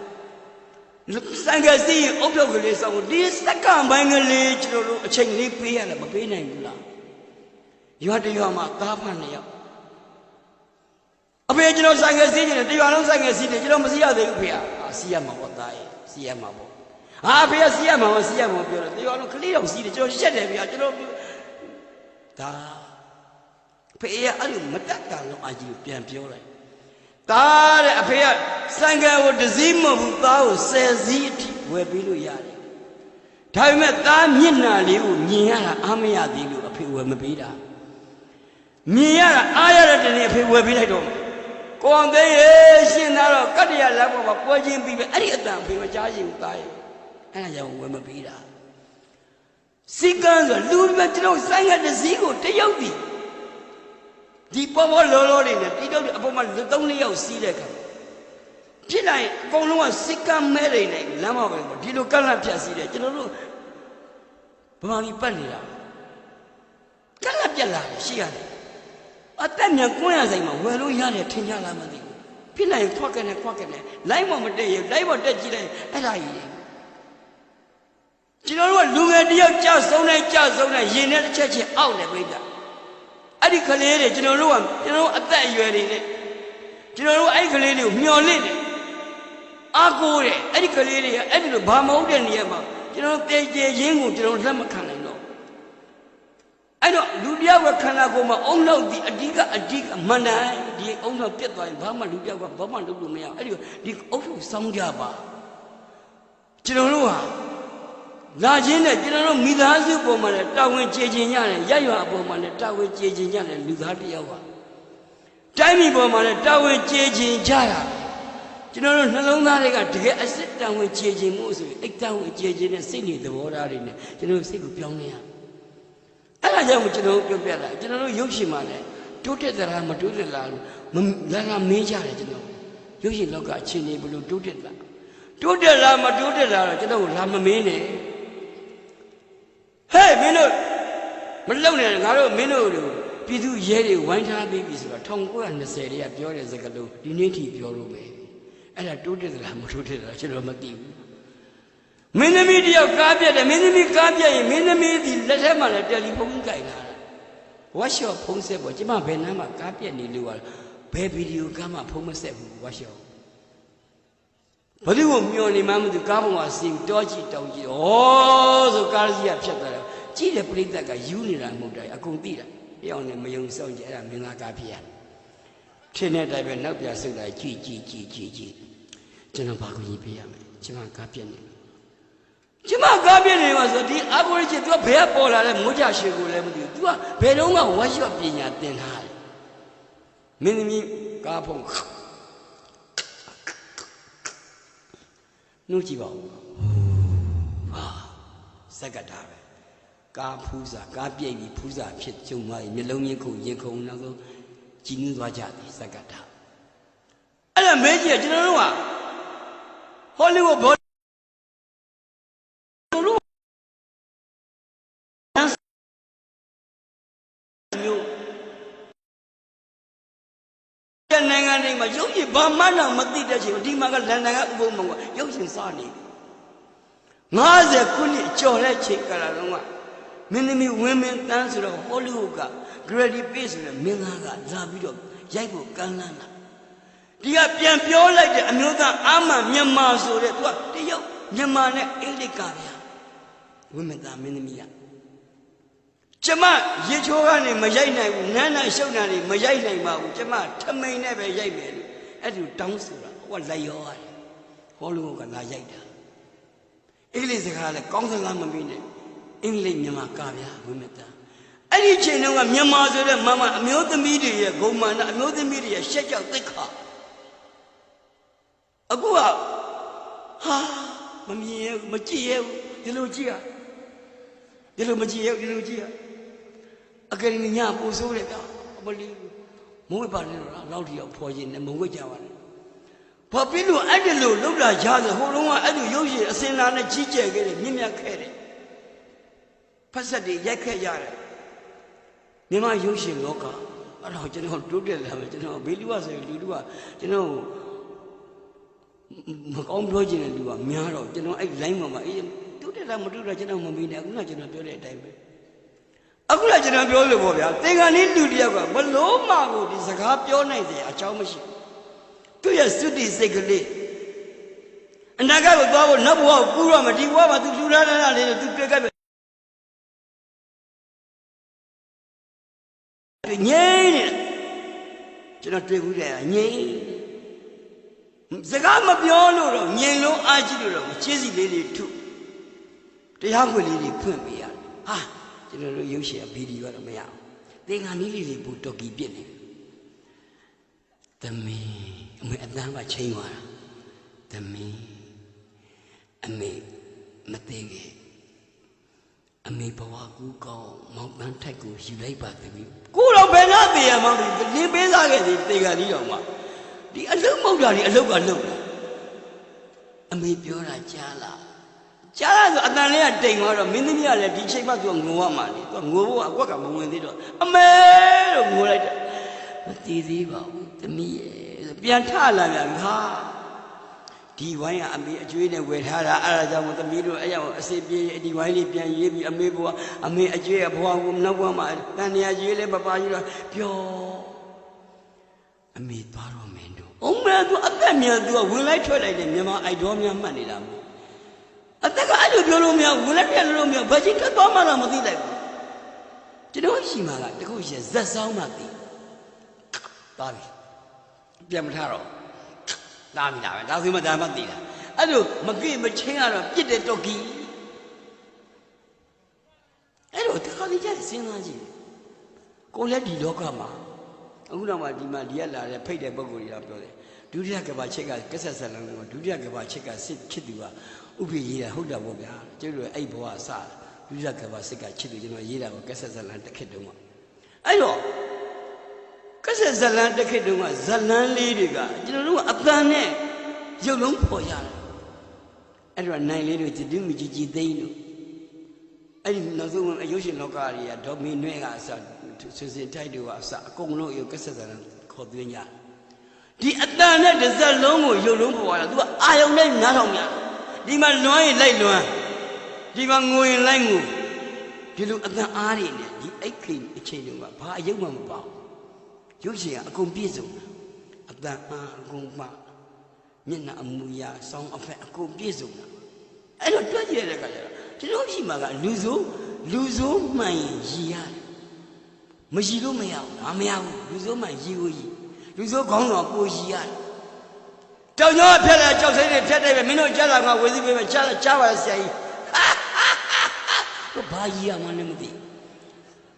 ဆိုင်ကစီအုတ်ဖြုတ်ကလေးစောင်းဒီစက္ကန့်ပိုင်းကလေးကျွန်တော်တို့အချိန်လေးပေးရတယ်မပေးနိုင်ဘူးလားရွာတရွာမှာသားဖတ်နေရောက်အဖေကျွန်တော်ဆိုင်ကစီးနေတယ်တရွာလုံးဆိုင်ကစီးတယ်ကျွန်တော်မစီးရသေးဘူးဖေစီးရမှာပေါ့သားရဲ့စီးရမှာပေါ့ဟာဖေကစီးရမှာစီးရမှာပြောတယ်တရွာလုံးကလေးတော့စီးတယ်ကျွန်တော်ရှက်တယ်ဖေကျွန်တော်ဒါဖေကအဲ့လိုမတက်တာလုံးအကြီးကိုပြန်ပြောလိုက်သားတဲ့အဖေကဆိုင်ကကိုတစ်စီးမဟုတ်ဘူးသားကို10စီးအထိဝယ်ပေးလို့ရတယ်ဒါပေမဲ့သားမျက်နှာလေးကိုမြင်ရတာအားမရသေးလို့အဖေဝယ်မပေးတာမြင်ရတာအားရတဲ့တနေ့အဖေဝယ်ပေးလိုက်တော့ကိုအောင်သိရဲ့ရှင်သားတော့ကတ္တရလမ်းပေါ်မှာပွဲချင်းပြီးပဲအဲ့ဒီအတန်အဖေမကြားရင်ဘူးသားရဲ့အဲ့ဒါကြောင့်ဝယ်မပေးတာစီကန်းဆိုလူတွေကျွန်တော်ဆိုင်ကတစ်စီးကိုတယောက်ဒီပေါ်လောလောတွေနဲ့တိတော့အပေါ်မှာ3-4ယောက်စီးတဲ့ခါဖြစ်လိုက်အကုန်လုံးကစိတ်ကမဲနေနေလမ်းမပေါ်မှာဒီလိုကန့်လန့်ဖြတ်စီးတယ်ကျွန်တော်တို့ဗမာပြည်ပတ်နေတာကန့်လန့်ပြက်လာတယ်ရှိရတယ်အသက်မြန်ကွန်းရဆိုင်မှာဝယ်လို့ရတယ်ထင်ကြလားမသိဘူးဖြစ်လိုက်ခွက်ကနေလိုင်းမမတက်ရလိုင်းမတက်ကြည့်လိုက်အဲ့ဒါကြီးကျွန်တော်တို့ကလူငယ်တယောက်ကြောက်ဆုံးတဲ့ရင်နဲ့တစ်ချက်ချင်းအောက်နေပြိတ္တာအဲ့ဒီကလေးတွေကျွန်တော်တို့အသက်အရွယ်တွေနဲ့ကျွန်တော်တို့အဲ့ဒီကလေးတွေကိုမျော်လင့်တယ်အားကိုးတယ်အဲ့ဒီကလေးတွေကအဲ့ဒီလိုဘာမဟုတ်တဲ့နေရာမှာကျွန်တော်တေကျေရင်းကိုကျွန်တော်လက်မခံနိုင်တော့အဲ့တော့လူတယောက်ကခန္ဓာကိုယ်မှာအုံနောက်ဒီအဓိကမန္တန်ဒီအုံနောက်ပြတ်သွားရင်ဘာမှလူတယောက်ကဘာမှလုပ်လို့မရအဲ့ဒီအုပ်ထုစောင်းကြပါကျွန်တော်တို့ဟာလာခြင်းနဲ့ကျွန်တော်တို့မိသားစုပုံမှာလည်းတာဝန်ကျေခြင်းရတယ်ရရွာအပေါ်မှာလည်းတာဝန်ကျေခြင်းရတယ်လူသားတယောက်ပါတိုင်းပြည်ပေါ်မှာလည်းတာဝန်ကျေခြင်းကြရကျွန်တော်တို့နှလုံးသားတွေကတကယ်အစစ်တာဝန်ကျေခြင်းမှုဆိုရင်အိတ်တာဝန်ကျေခြင်းနဲ့စိတ်နေသဘောထားတွေနဲ့ကျွန်တော်စိတ်ကိုပြောင်းနေရအဲ့ဒါကြောင့်ကျွန်တော်ပြောပြတာကျွန်တော်တို့ရုပ်ရှင်မှာလည်းတိုးတက်သလားမတိုးတက်လားလို့လာမေးကြတယ်ကျွန်တော်ရုပ်ရှင်လောကအခြေအနေဘယ်လိုတိုးတက်လားတိုးတက်လားမတိုးတက်လားတော့ကျွန်တော်လာမမင်းနဲ့ဟဲ့မင်းတို့မလုံနဲ့ငါတို့မင်းတို့ပြည်သူရဲတွေဝိုင်းထားပြီးပြီဆိုတော့1920တည်းကပြောတဲ့စကားလုံးဒီနေ့ထိပြောလို့ပဲအဲ့ဒါတိုးတက်သလားမတိုးတက်လားကျွန်တော်မသိဘူးမင်းသမီးတယောက်ကားပြတ်တယ်မင်းသမီးကားပြတ်ရင်မင်းသမီးဒီလက်ထက်မှာလည်းတယ်လီဖုန်းကြိုက်လာတာဝါရှော့ဖုန်းဆက်ပေါ်ကျမဘယ်နှမ်းမှာကားပြတ်နေလို့ဘယ်ဗီဒီယိုကားမှာဖုန်းမဆက်ဘူးဝါရှော့ဘယ်သူ့ကိုမျောနေမှမသိကားပေါ်မှာစီတောကြည့်တောင်းကြည့်ဩဆိုကားကြီးကဖြတ်သွားတယ်ကြည့်တဲ့ပြိတ္တကယူနေတာမဟုတ်တယ်အကုန်သိတာပြောင်းနေမယုံစောင့်ကြည့်အဲ့ဒါမင်းသားကားဖြစ်ရထင်းတဲ့တိုင်ပဲနောက်ပြဆုတ်တာကြည့်ကျွန်တော်ဘာကိုရေးပေးရမလဲကျမကားပြတ်နေကျမကားပြတ်နေမှာဆိုဒီအာကိုရချစ် तू ဘယ်ကပေါ်လာလဲမိုးကြရွှေကိုလည်းမသိဘူး तू ကဘယ်တော့မှဝါရှော့ပညာသင်ထားတယ်မင်းသမီးကားဖုန်းနှုတ်ကြည့်ပါဦးဟာစက်ကတာပဲကားဖူးစာကားပြိတ်ပြီးဖူးစာဖြစ်ကျုံသွားရင်မျက်လုံးရင်ခုန်နောက်ဆုံးကြည်နူးသွားကြတယ်စက်ကတာအဲ့ဒါမဲကြီးကကျွန်တော်တို့ကဟောလိဝုဒ် နိုင်ငံတွေမှာရုပ်ရှင်ဘာမှတော့မသိတဲ့ချိန်ဒီမှာကလန်ဒန်ကဥပုံမောင်ကရုပ်ရှင်စားနေ50ခုနှစ်ကျော်တဲ့ချိန်ကလာတော့ကမင်းသမီးဝင်းမင်းတန်းဆိုတော့ဟောလိဝုဒ်က Grady Pace ဆိုတဲ့မင်းသားကလာပြီးတော့ရိုက်ဖို့ကမ်းလှမ်းတာဒီကပြန်ပြောလိုက်တဲ့အမျိုးသားအာမမြန်မာဆိုတဲ့သူကတရုတ်မြန်မာနဲ့အင်္ဂလိပ်ကဗျာဝင်းမင်းသားမင်းသမီးကကျမရေချိုးကနေမရိုက်နိုင်ဘူးနန်းနာရှုပ်နာနေမရိုက်နိုင်ပါဘူးကျမထမိန်နဲ့ပဲရိုက်မယ်လို့အဲ့ဒီတောင်းဆိုတာဟိုကလက်ရောရတယ်ဟောလူကလာရိုက်တာအင်္ဂလိပ်စကားလည်းကောင်းစလားမပြီးနဲ့အင်္ဂလိပ်မြန်မာကဗျာဝိမတန်အဲ့ဒီချိန်တုန်းကမြန်မာဆိုတဲ့မမအမျိုးသမီးတွေရဲ့ဂုဏ်မာနအမျိုးသမီးတွေရဲ့ရှက်ကြောက်သိက္ခာအခုကဟာမမြင်ရမကြည့်ရဘူးဒီလိုကြည့်ရဒီလိုမကြည့်ရဒီလိုကြည့်ရအကယ်ဒမီညပို့ဆိုးတယ်ဗျာအမလီမုန်းဝဲပါနေတော့လောက်ထီအောင်ဖော်ရင်လည်းမုန်းဝဲကြပါနဲ့ဘာဖြစ်လို့အဲ့ဒီလိုလောက်လာရဆိုဟိုလုံးကအဲ့ဒီရုပ်ရှင်အစင်လာနဲ့ကြီးကျယ်ခဲ့တယ်မြင့်မြတ်ခဲ့တယ်ဖက်ဆက်တွေရိုက်ခဲ့ရတယ်မြန်မာရုပ်ရှင်လောကအဲ့တော့ကျွန်တော်တိုးတက်လာမယ်ကျွန်တော်ဘေးလူကဆိုရင်လူကကျွန်တော်မကောင်းပြောချင်တဲ့လူကများတော့ကျွန်တော်အဲ့ line မှာအေးတိုးတက်လာမတိုးတက်ကျွန်တော်မမေးနဲ့အခုကကျွန်တော်ပြောတဲ့အတိုင်းပဲအခုလည်းကျွန်တော်ပြောလို့ပေါ့ဗျာသင်္ကန်းလေးလူတယောက်ကဘလို့မှကိုဒီစကားပြောနိုင်စရာအကြောင်းမရှိသူ့ရဲ့စွတ်တိစိတ်ကလေးအနာဂတ်ကိုသွားဖို့နောက်ဘဝကိုကူးရမယ်ဒီဘဝမှာသူလူရတဲ့လေးသူတွေ့ခဲ့ပဲငြိမ်းနေကျွန်တော်တွေ့ဘူးတယ်ငြိမ်းစကားမပြောလို့တော့ငြိမ်လုံးအားကြီးလို့တော့ခြေစီလေးတွေထုတရားခွေလေးတွေဖွင့်ပေးရတယ်ဟာကျွန်တော်တို့ရုပ်ရှင်ဗီဒီယိုကတော့မရအောင်သင်္ကန်းလေးတွေဘူတော်ကီပြစ်နေသမီးအမေအတန်းကချိန်သွားတာသမီးအမေမသိခဲ့အမေဘဝကူကောင်းမောင်ပန်းထိုက်ကိုယူလိုက်ပါသမီးကိုတော့ဘယ်နာသေးရမှန်းလင်းပေးစားခဲ့သည်သင်္ကန်းလေးတော့မှဒီအလုံးမဟုတ်တာဒီအလုတ်ကလုတ်တာအမေပြောတာကြားလားကြားလားဆိုအတန်လေးကတိမ်သွားတော့မင်းသမီးကလည်းဒီချိန်မှသူကငိုရမှာလေသူကငိုဖို့အကွက်ကမဝင်သေးတော့အမေလို့ငိုလိုက်တယ်မတည်သေးပါဘူးသမီးရဲ့ပြန်ထလာပြန်ဟာဒီဝိုင်းကအမေအကျွေးနဲ့ဝယ်ထားတာအဲ့ဒါကြောင့်သမီးတို့အဲ့ရအစီပြေးဒီဝိုင်းလေးပြန်ရေးပြီးအမေဘွားအမေအကျွေးကဘွားကိုနောက်ဘွားမှာတန်နေရာကျွေးလေးမပါယူတော့ပျော်အမေသွားတော့မင်းတို့အုံးမဲသူအသက်မြန်သူကဝင်လိုက်ထွက်လိုက်တယ်မြန်မာအိုက်တော်များမှတ်နေတာမဟုတ်အသက်ကအဲ့လိုပြောလို့မရဝင်လိုက်ပြန်လို့မရဘာကြီးထွက်သွားမှတော့မသိလိုက်ဘူးကျွန်တော်ရှိမှာကတခုရှိဇက်ဆောင်မှသိသွားပြီပြန်မထားတော့သားမိတာပဲဒါဆိုမှဒါမှသိတာအဲ့လိုမကြည့်မချင်းကတော့ပြစ်တဲ့တော်ကီအဲ့လိုတခါလေးကျစဉ်းစားကြည့်ကိုလည်းဒီလောကမှာအခုတော့မှဒီမှာဒီကလာတဲ့ဖိတ်တဲ့ပုံကိုယ်ကြီးတော့ပြောတယ်ဒုတိယကဘာချက်ကကဆက်ဆက်လန်းကဒုတိယကဘာချက်ကစစ်ချစ်သူကဥပိရေးတာဟုတ်တာပေါ့ဗျာကျတို့အဲ့ဘဝအစဒုတိယကဘာစစ်ကချစ်သူကျွန်တော်ရေးတာကိုကဆက်ဆက်လန်းတစ်ခေတ်တုန်းကအဲ့တော့ကဆက်ဆက်လန်းတစ်ခေတ်တုန်းကဇလန်းလေးတွေကကျွန်တော်တို့ကအပန်းနဲ့ရုပ်လုံးပေါ်ရတယ်အဲ့တော့နိုင်လေးတို့တူမီကြီးသိန်းတို့အဲ့ဒီနောက်ဆုံးအယုရှင်လောကကြီးကဒေါ်မီနွဲကအစဆွေစဉ်ထိုက်တို့ကအစအကုန်လုံးရုပ်ကဆက်ဆက်လန်းခေါ်သွင်းကြဒီအတန်နဲ့တစ်စက်လုံးကိုရုပ်လုံးပေါ်လာသူကအာယုံနဲ့နားထောင်များဒီမှာလွမ်းရင်လိုက်လွမ်းဒီမှာငိုရင်လိုက်ငိုဒီလိုအတန်အားတွေနဲ့ဒီအိတ်ခိန်အချိန်တုန်းကဘာအယုံမှမပေါ့ရုပ်ရှင်ကအကုန်ပြည့်စုံအတန်အားအကုန်မှမျက်နှာအမူအရာစောင်းအဖက်အကုန်ပြည့်စုံတာအဲ့တော့တွက်ကြည့်ရတဲ့အခါကျတော့ကျွန်တော်ရှိမှာကလူဆိုးမှန်ရင်ရည်ရတယ်မရည်လို့မရဘူးငါမရဘူးလူဆိုးမှန်ရည်ကိုရည်လူဆိုးခေါင်းတော်ကိုရည်ရတယ်တောင်ကျောင်းဖက်လာကြောက်စိမ့်နဲ့ဖြတ်တယ်ပဲမင်းတို့ကြားလာငါဝေစီပေးမယ်ကြားပါဆရာကြီးဘာရည်ရမှန်းလည်းမသိ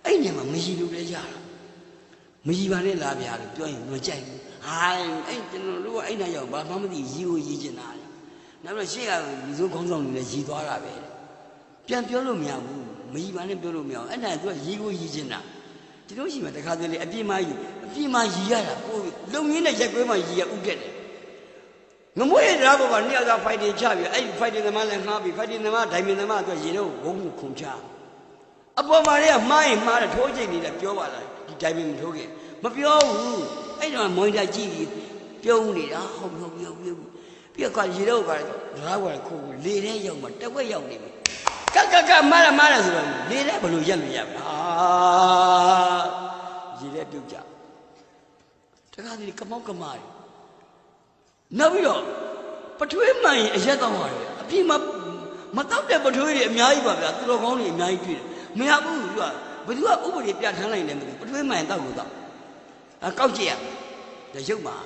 အဲ့နေမှာမရည်လို့လည်းရတာမရည်ပါနဲ့လားဗျာလို့ပြောရင်မကြိုက်ဘူးဟာအဲ့ကျွန်တော်တို့ကအဲ့နာရောက်ဘာမှမသိရည်ကိုရည်ကျင်တာလေနောက်တော့ရှေ့ကလူဆိုးခေါင်းဆောင်လူလည်းရည်သွားတာပဲပြန်ပြောလို့မရဘူးမရည်ပါနဲ့ပြောလို့မရအောင်အဲ့ဒါကရည်ကိုရည်ကျင်တာကျွန်တော်ရှိမှတခါတလေအပြစ်မရည်ရတာကိုလုံရင်းနဲ့ရက်ကွဲမှရည်ရဥတက်တယ်ငမွေးတရားပေါ်မှာနှစ်ယောက်သားဖိုက်တင်ချပြီးအဲ့ဒီဖိုက်တင်သမားလည်းငှားပြီးဖိုက်တင်သမားဒိုင်မင်သမားအတွက်ရေတော့ဝုန်းခုန်ချအပေါ်မှာလည်းမှားရင်မှားတယ်ထိုးချိန်နေတယ်ပြောပါလားဒီဒိုင်မင်ထိုးခင်မပြောဘူး အဲ့တော့မောင်တာကြည့်ပြီးပြုံးနေတာဟုတ်ပြုံးပြီးတော့ရေတော့ကလာကွာခုလေထဲရောက်မှတဝက်ရောက်နေပြီကမားဆိုတော့လေထဲဘလို့ရက်လို့ရပါရေထဲပြုတ်ကြတခါဒီကမောက်ကမားတွေနောက်ပြီးတော့ပထွေးမှန်ရင်အရက်တော့ရတယ်အပြင်မှာမတောက်တဲ့ပထွေးတွေအများကြီးပါဗျာသူတော်ကောင်းတွေအများကြီးတွေ့တယ်မရဘူးသူကဘယ်သူကဥပဒေပြဋ္ဌာန်းလိုက်လဲမသိဘူးပထွေးမှန်ရင်တောက်လို့တောက်ကောက်ကြည့်ရဒါရုပ်မှာ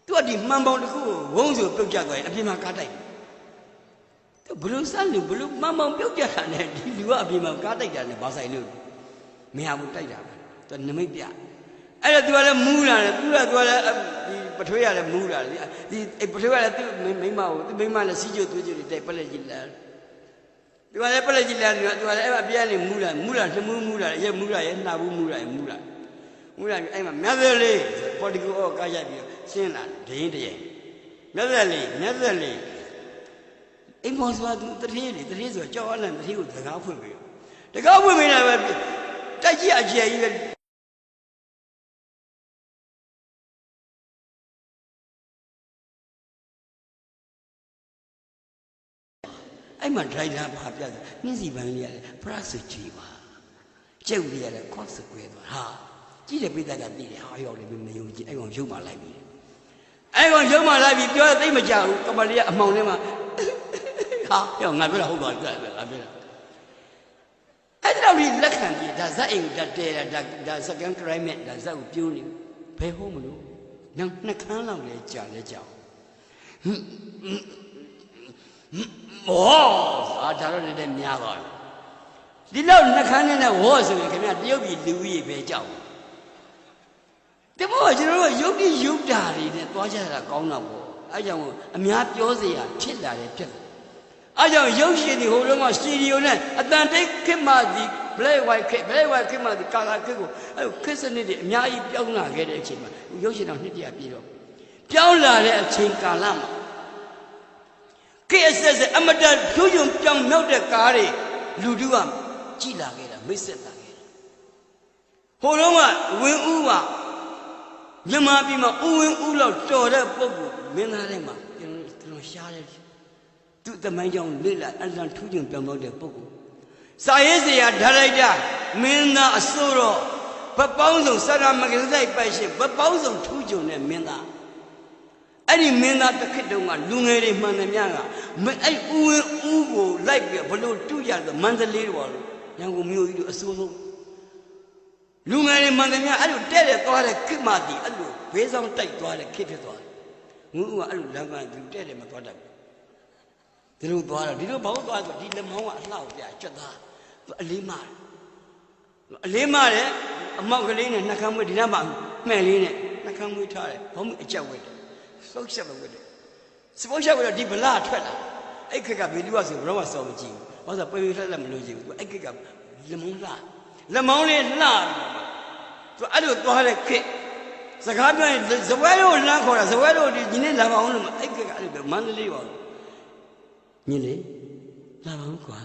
သူကဒီမှန်ပေါင်းတစ်ခုကိုဝုန်းဆိုပြုတ်ကျသွားရင်အပြင်မှာကားတိုက်သူဘလို့စမ်းလို့ဘလို့မှန်ပေါင်းပြုတ်ကျတာနဲ့ဒီလူကအပြင်မှာကားတိုက်တာနဲ့ဘာဆိုင်လို့မရဘူးတိုက်တာပဲသူနမိတ်ပြအဲ့တော့သူကလည်းမူးလာတယ်သူကလည်းဒီပထွေးရလည်းမူးလာတယ်ဒီပထွေးရလည်းသူမိမကိုသူမိမလည်းစီးကျသွေးကျတွေတိုက်ပလက်ကြီးလာသူကလည်းပလက်ကြီးလာတယ်သူကလည်းအဲ့အပြန်နေမူးလာနှမူးမူးလာရဲမူးလာရဲနှာဘူးမူးလာရဲမူးလာပြီးအဲ့မှာမြတ်သက်လေးပေါ်တီကိုကားရိုက်ပြီးရှင်းလာဒင်းတည်းမြတ်သက်လေးအိမ်ပေါ်ဆိုတာသူတတိယဆိုကြောက်အလန့်တတိယကိုတကားဖွင့်ပြီးတာပဲတိုက်ကြီးအကျယ်ကြီးပဲအဲ့မှာဒရိုက်တာဘာပြတယ်နှင်းစီပန်းလေးရတယ်ပရက်ဆိုကြည့်ပါကျုပ်လေးရတယ်ခေါ့စကွဲသွားဟာကြည့်တယ်ပိဿကသိတယ်ဟာရောက်တယ်မယုံကြည်အဲ့ကောင်ရုပ်မှလိုက်ပြီပြောသိမကြဘူးကမလေးကအမှောင်ထဲမှာဟာရောက်ငါပြောတာဟုတ်ပါပြီငါပြောတာအဲ့ဒါလေးလက်ခံပြီးဒါဇက်အိမ်ဒါတဲဒါ second climate ဒါဇက်ကိုပြိုးနေဘယ်ဟုတ်မလို့နောက်နှစ်ခမ်းလောက်လဲကြာဝေါ်ဒါတော့လည်းများပါပြီဒီလောက်နှခမ်းနဲ့ဝေါ်ဆိုရင်ခင်ဗျတရုတ်ပြည်လူကြီးပဲကြောက်တမောကျွန်တော်တို့ရုပ်တိရုပ်တာတွေနဲ့သွားကြတာကောင်းတာပေါ့အဲကြောင့်အများပြောစရာဖြစ်လာတယ်ဖြစ်တယ်အဲကြောင့်ရုပ်ရှင်တွေဟိုတုန်းကစတူဒီယိုနဲ့အတန်တိတ်ခစ်မှဒီ black white ခစ်မှဒီကာလာခစ်ကိုအဲခစ်စနစ်တွေအများကြီးပြောင်းလာခဲ့တဲ့အချိန်မှာရုပ်ရှင်တော်နှစ်တရာပြည့်တော့ပြောင်းလာတဲ့အချိန်ကာလမှာခေတ်ဆက်အမတထူးချွန်ပြောင်းမြောက်တဲ့ကားတွေလူတို့ကကြည်လာခဲ့တာမိတ်ဆက်လာခဲ့တာဟိုတုန်းကဝင်းဦးကမြန်မာပြည်မှာဦးဝင်းဦးလောက်တော်တဲ့ပုဂ္ဂိုလ်မင်းသားတွေမှာကျွန်တော်ရှားတယ်သူသမိုင်းကြောင့်လေ့လာအလံထူးချွန်ပြောင်းမြောက်တဲ့ပုဂ္ဂိုလ်စာရေးဆရာဒါရိုက်တာမင်းသားအစိုးရဘပေါင်းစုံစာရမဂ္ဂဇိုက်ပိုက်ရှင်ဘပေါင်းစုံထူးချွန်တဲ့မင်းသားအဲ့ဒီမင်းသားတစ်ခေတ်တုန်းကလူငယ်တွေမှန်သမျှကအဲ့ဦးဝင်းဦးကိုလိုက်ပြီးဘလို့တူကြတယ်မန္တလေးတော်လို့ရန်ကုန်မြို့ကြီးတို့အစိုးဆုံးလူငယ်တွေမှန်သမျှအဲ့လိုတဲ့သွားတဲ့ခေတ်မှတည်အဲ့လိုဘေးဆောင်တိုက်သွားတဲ့ခေတ်ဖြစ်သွားတယ်ငူးဦးကအဲ့လိုလမ်းကသူတဲ့မသွားတတ်ဘူးဒီလိုသွားတော့ဒီလိုဘောင်းသွားဆိုဒီလက်မောင်းကအလှောက်ပြကြွက်သားသူအလေးမာတယ်အမောက်ကလေးနဲ့နှာခမ်းမွေးဒီနားမှာမှဲ့လေးနဲ့နှာခမ်းမွေးထားတယ်ဘောင်းအကြက်ဝက်တယ်စုပ်ချက်မဝတ်တယ်စပုတ်ချက်ဝတ်တော့ဒီဗလာထွက်လာအဲ့ခက်ကဘယ်သူကဆိုတော့စော်မကြည့်ဘူးဘာလို့ဆိုပေလှက်မလို့ကြည့်ဘူးသူအဲ့ခက်ကလက်မောင်းလေးလှသူအဲ့လိုသွားတဲ့ခက်စကားပြောရင်ဇဝဲတို့လမ်းခေါ်တာဇဝဲတို့ဒီနေ့လာပါအောင်လို့အဲ့ခက်ကအဲ့လိုမန္တလေးပါညင်လေလာပါဦးကွာ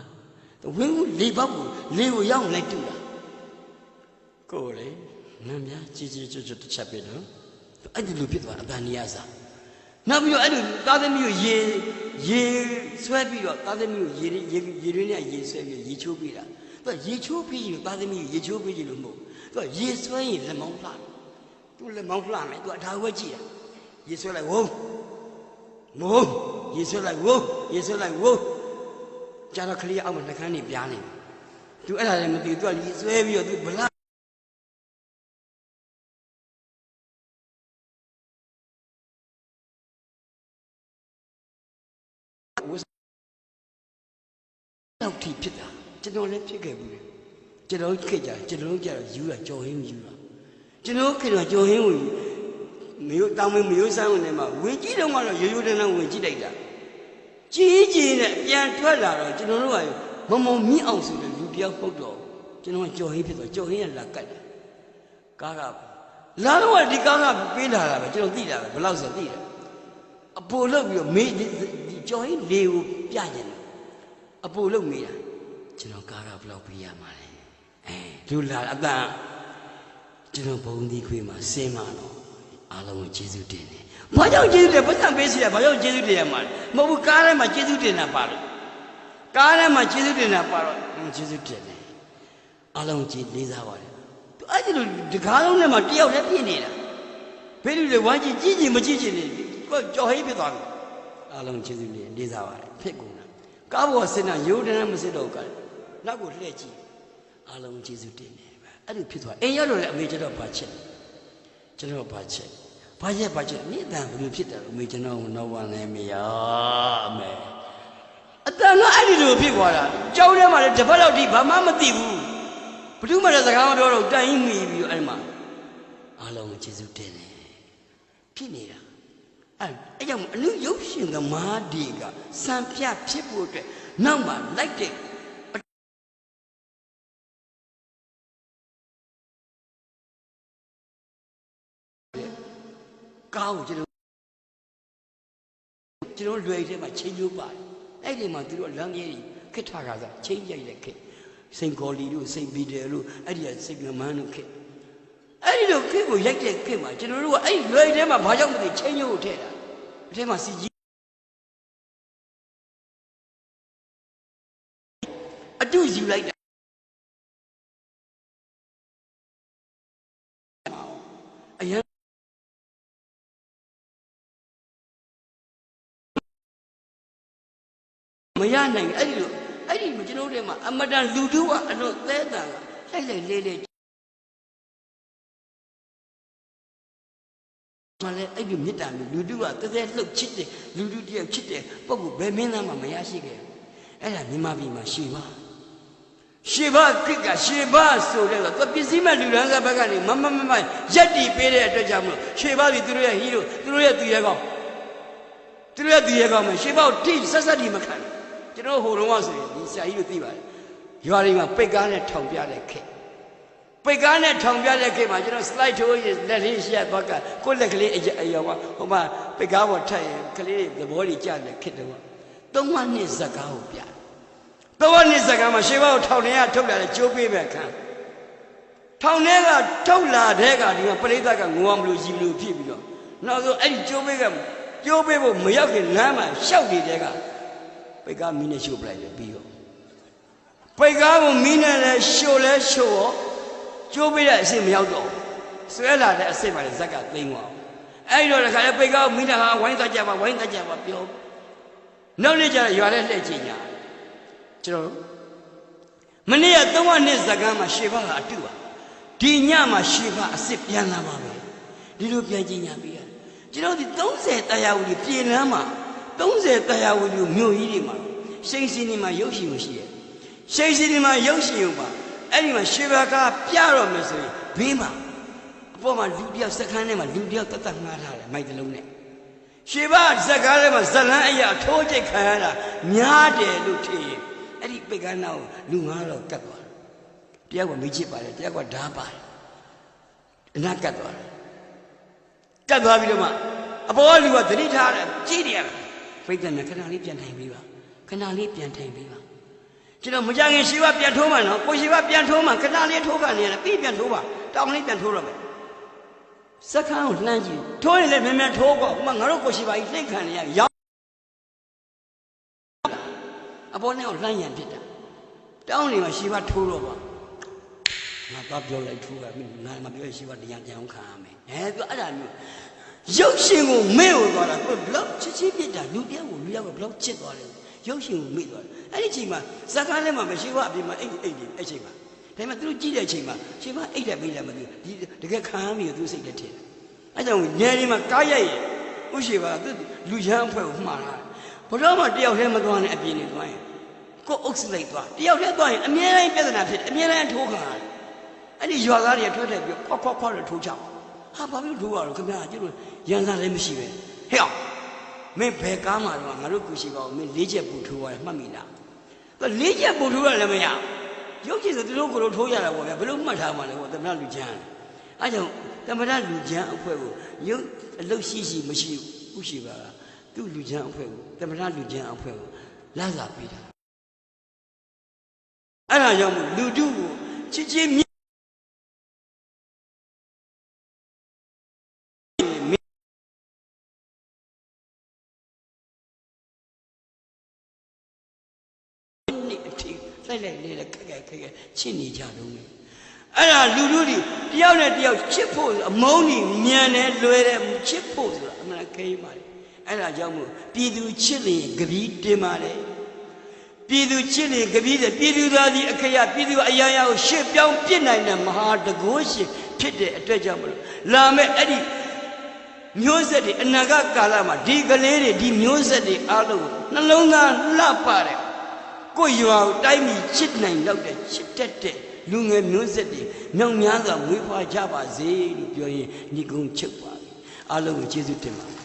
ဝင်းဦးလေးပေါက်ကိုလေးကိုရောက်လိုက်တူတာကိုလေနမ်းများကြီးကျွတ်တစ်ချက်ပြတော့အဲ့ဒီလိုဖြစ်သွားတာဗန်နီယာစာနောက်ပြီးတော့အဲ့လိုသားသမီးကိုရေဆွဲပြီးတော့သားသမီးကိုရေတွင်းနဲ့ရေဆွဲပြီးရေချိုးပေးတာသူကရေချိုးပြီးရင်သားသမီးကိုရေချိုးပေးကြလို့မဟုတ်သူကရေဆွဲရင်လက်မောင်းလှသူလက်မောင်းလှမယ်သူကဒါဝဲကြည့်တာရေဆွဲလိုက်ဝုန်းရေဆွဲလိုက်ဝုန်းကြာတော့ကလေးအောက်မှာနှကန်းနေပြားနေသူအဲ့ဒါလည်းမသိသူကရေဆွဲပြီးတော့သူဗလာတော့ထိဖြစ်တာကျွန်တော်လည်းဖြစ်ခဲ့ဘူးလေကျွန်တော်ခေတ်ကြကျွန်တော်ကြတော့ယူတာကြော်ဟင်းယူတာကျွန်တော်ခေတ်တော့ကြော်ဟင်းကိုမျိုးတောင်းမမျိုးစမ်းဝင်နေမှာဝင်ကြည့်တော့မှတော့ရိုးရိုးတန်းတန်းဝင်ကြည့်လိုက်တာကြီးနဲ့ပြန်ထွက်လာတော့ကျွန်တော်တို့ကမမြင့်အောင်ဆိုတဲ့လူတယောက်ပုတ်တော့ကျွန်တော်ကြော်ဟင်းဖြစ်တော့ကြော်ဟင်းကလာကတ်တယ်ကားကလာတော့ဒီကားကပေးလာတာပဲကျွန်တော်သိတာပဲဘယ်လောက်ဆိုသိတယ်အပေါ်လောက်ပြီးတော့မေးဒီကြော်ဟင်းလေးကိုပြကျင်တယ်အပူလုံးမိတာကျွန်တော်ကားကဘယ်လောက်ပေးရမှာလဲလူလာအတန် ကျွန်တော်ဘုံဒီခွေမှာဆင်းမှာတော့အားလုံးကိုကျေးဇူးတင်တယ်။ဘာကြောင့်ကျေးဇူးတင်ပတ်စံပေးစီရဘာကြောင့်ကျေးဇူးတင်ရမှာလဲ။မဟုတ်ဘူးကားထဲမှာကျေးဇူးတင်တာပါလို့ကားထဲမှာကျေးဇူးတင်တာပါတော့ကျေးဇူးတင်တယ်။အားလုံးကျေးလေးစားပါတယ်။သူအဲ့ဒီလိုဒီကားလုံးထဲမှာတယောက်တည်းပြည့်နေတာ။ဘယ်လိုလဲဝမ်းကြီးကြီးမကြီးချင်နေကိုကြော်ဟိဖြစ်သွားပြီ။အားလုံးကျေးဇူးလေးစားပါတယ်ဖြစ်ကုန်တာ။ကားဘောစင်တာရိုးတန်းမစစ်တော့ကနောက်ကိုလှည့်ကြည့်အားလုံးကျေးဇူးတင်တယ်ဗျ။အဲ့လိုဖြစ်သွားအိမ်ရောက်တော့လေအမေကျွန်တော်ဘာချက်ကျွန်တော်ဘာချက်နိတန်ဘယ်လိုဖြစ်တယ်အမေကျွန်တော်နောက်ပါနဲ့မရအမေအတန်တော့အဲ့ဒီလိုဖြစ်သွားတာကြောင်းထဲမှာလည်းတစ်ပတ်လောက်ဒီဘာမှမသိဘူးဘယ်သူမှလည်းစကားမပြောတော့တိုင်မိပြီးတော့အဲ့မှာအားလုံးကျေးဇူးတင်တယ်ဖြစ်နေတာအဲ့ကြောင့်အနုရုပ်ရှင်သမားတွေကစံပြဖြစ်ဖို့အတွက်နောက်မှလိုက်တဲ့ကောင်းကျွန်တော်လွယ်ထဲမှာချင်းကျိုးပါတယ်အဲ့ဒီမှာသူတို့လမ်းကြီးခစ်ထားတာကချင်းရိုက်တဲ့ခစ်စိန်ကော်လီတို့စိန်ပီတယ်တို့အဲ့ဒီကစိန်ကမန်းတို့ခစ်အဲ့ဒီလိုခစ်ကိုရိုက်တဲ့ခစ်မှာကျွန်တော်တို့ကအဲ့လွယ်ထဲမှာဘာကြောင့်မသိချင်းကျိုးကိုထည့်တာအထဲမှာစီကြီးအတူယူလိုက်တာအရင်မရနိုင်အဲ့ဒီကျွန်တော်တို့မှာအမတန်လူထုကအလို့သဲတန်လိုက်လေးမလဲအဲ့ဒီမြစ်တာလူထုကသဲလှုပ်ချစ်တယ်လူထုတယောက်ချစ်တယ်ပုဂ္ဂိုလ်ဘယ်မင်းသားမှမရရှိခဲ့အဲ့ဒါမြန်မာပြည်မှာရှေဘကိကရှေဘဆိုတဲ့ကပစ္စည်းမဲ့လူရန်စားဘက်ကနေမရက်တီပေးတဲ့အတွက်ကြောင့်မလို့ရှေဘပြီသူတို့ရဲ့ဟီးရိုသူတို့ရဲ့သူရဲကောင်းမယ်ရှေဘကိုထိဆက်တီမခံကျွန်တော်ဟိုတုန်းကဆိုရင်ဒီဆရာကြီးတို့သိပါတယ်ရွာတွေမှာပိတ်ကားနဲ့ထောင်ပြတဲ့ခေတ်မှာကျွန်တော် slide ထိုးရလက်လေးရှက်သွားကကိုယ့်လက်ကလေးအယောကဟိုမှာပိတ်ကားပေါ်ထပ်ရင်ကလေးသဘောတွေကျတဲ့ခေတ်တုန်းက3ဝနှစ်ဇက်ကားကိုပြ3ဝနှစ်ဇက်ကားမှာရှေးဘောက်ထောင်ထဲကထုတ်လာတဲ့ကျိုးပေးပဲခံထောင်ထဲကထုတ်လာတဲ့ကဒီမှာပရိသတ်ကငိုအောင်မလို့ရည်လို့ဖြစ်ပြီးတော့နောက်ဆုံးအဲ့ဒီကျိုးပေးဖို့မရောက်ခင်လမ်းမှာရှောက်နေတဲ့ကပိတ်ကားမီးနဲ့ရှို့ပလိုက်တယ်ပြီးတော့ပိတ်ကားကိုမီးနဲ့လည်းရှို့ရောကျိုးပေးတဲ့အစ်မရောက်တော့ဆွဲလာတဲ့အစ်မလည်းဇက်ကသိမ်းသွားအဲ့တော့တခါလေပိတ်ကားကိုမီးနဲ့ဟာဝိုင်းတကြပါပြောနောက်နေ့ကျတော့ရွာထဲလှည့်ချင်ညာကျွန်တော်မနေ့က3ဝနှစ်ဇက်ကမ်းမှာရှေဘကအတူပါဒီညမှာရှေဘအစ်ပြန်လာပါပဲဒီလိုပြန်ချင်ညာပြီးရကျွန်တော်ဒီ30တရားဝင်ပြည်လမ်းမှာ30တရားဝင်မြို့ကြီးတွေမှာရှိန်စီနေမှာရုပ်ရှင်မရှိရဲ့ရှိန်စီနေမှာရုပ်ရှင်ရုံပါအဲ့ဒီမှာရှေဘကပြတော့မယ်ဆိုရင်ဘေးမှာအပေါ်မှာလူတယောက်စက္ကန့်နဲ့မှာလူတယောက်တတ်ငှားထားတယ်မိုက်တလုံးနဲ့ရှေဘဇက်ကားထဲမှာဇလန်းအရာထိုးကျိတ်ခံရတာများတယ်လို့ထင်ရင်အဲ့ဒီပိတ်ကန်းနောက်လူ9တော့ကတ်သွားတယ်တယောက်ကမေးချစ်ပါတယ်တယောက်ကဓာပါတယ်အနာကတ်သွားပြီးတော့မှအပေါ်ကလူကသတိထားတယ်ကြည့်တယ်ပိတ်ကန်းနဲ့ခဏလေးပြန်ထိုင်ပြီးပါကျွန်တော်မကြခင်ရှေဘပြန်ထိုးမှနော်ကိုရှေဘပြန်ထိုးမှခဏလေးထိုးကနေရတယ်ပြီးပြန်ထိုးပါတောင်းလေးပြန်ထိုးတော့မယ်စက္ကန့်ကိုလှမ်းကြည့်ထိုးရင်လည်းမြန်ထိုးကောငါတို့ကိုရှေဘကြီးလှိတ်ခံနေရရောက်အပေါ်နဲ့ကိုလှမ်းရံဖြစ်တာတောင်းနေမှာရှေဘထိုးတော့ပါငါတော့ပြောလိုက်ထိုးတာငါမပြောရှေဘတရားကြံအောင်ခံရမယ်သူအဲ့ဒါမျိုးရုပ်ရှင်ကိုမေ့ကိုသွားတာဘလောက်ချစ်ပြစ်တာလူတယောက်ကိုဘလောက်ချစ်သွားတယ်ရုပ်ရှင်ကိုမေ့သွားတယ်အဲ့ဒီချိန်မှာဇက်ကားထဲမှာမရှိဘအပြင်မှာအိတ်အဲ့ချိန်မှာဒါပေမဲ့သူတို့ကြည့်တဲ့အချိန်မှာရှင်မအိတ်တယ်မေးတယ်မသိဘူးဒီတကယ်ခံရပြီသူစိတ်နဲ့ထင်တယ်အဲ့ကြောင့်ညနေမှာကားရိုက်ရင်ဥရှိပါသူလူရန်အဖွဲ့ကိုမှားတာဘုရားမတယောက်တည်းမသွားနဲ့အပြင်နေသွားရင်ကိုအုပ်စုလိုက်သွားတယောက်တည်းသွားရင်အမြဲတမ်းပြဿနာဖြစ်တယ်အမြဲတမ်းထိုးခံရတယ်အဲ့ဒီရွာသားတွေထွက်တယ်ပြီးခွက်လို့ထိုးချဟာဘာဖြစ်လို့ထိုးရတော့ခင်ဗျာကျတို့ရန်စားလည်းမရှိပဲဟဲ့အောင်မင်းဘယ်ကားမှာတော့ငါတို့ကိုရှိပါဦးမင်း4ချက်ပူထိုးရတယ်မှတ်မိလား4ချက်ပူထိုးရလည်းမရရုပ်ကြည့်ဆိုသူတို့ကိုယ်ထိုးရတာပေါ့ဗျာဘယ်လိုမှတ်ထားမှလဲဟောသမဏလူချမ်းအဲကြောင့်သမဏလူချမ်းအဖွဲ့ကိုရုပ်အလုတ်ရှိမရှိဥရှိပါကသူ့လူချမ်းအဖွဲ့ကိုသမဏလူချမ်းအဖွဲ့ကိုလာစားပေးတာအဲ့ဒါကြောင့်လူထုကိုချစ်ချင်း လိုက်လေခက်ချစ်နေကြတော့မယ်အဲ့ဒါလူတွေတယောက်နဲ့တယောက်ချစ်ဖို့အမုန်းကြီးမြန်တယ်လွယ်တယ်ချစ်ဖို့ဆိုတာအမှန်ခဲပါလေအဲ့ဒါကြောင့်မို့ပြည်သူချစ်ရင်ကပီးတင်ပါလေပြည်သူချစ်ရင်ကပီးတယ်ပြည်သူသားဒီအခရပြည်သူအရာရာကိုရှေ့ပြောင်းပြစ်နိုင်တဲ့မဟာတကိုးရှင်ဖြစ်တဲ့အတွက်ကြောင့်မလို့လာမဲ့အဲ့ဒီမျိုးဆက်တွေအနာဂတ်ကာလမှာဒီကလေးတွေဒီမျိုးဆက်တွေအားလုံးနှလုံးသားလှပတယ်ကိုယ်ရွာကိုတိုင်းပြည်ချစ်နိုင်တော့တဲ့ချစ်တတ်တဲ့လူငယ်မျိုးဆက်တွေမြောက်များစွာမွေးဖွားကြပါစေလို့ပြောရင်ညီကုန်းချုပ်ပါအားလုံးကိုကျေးဇူးတင်ပါတယ်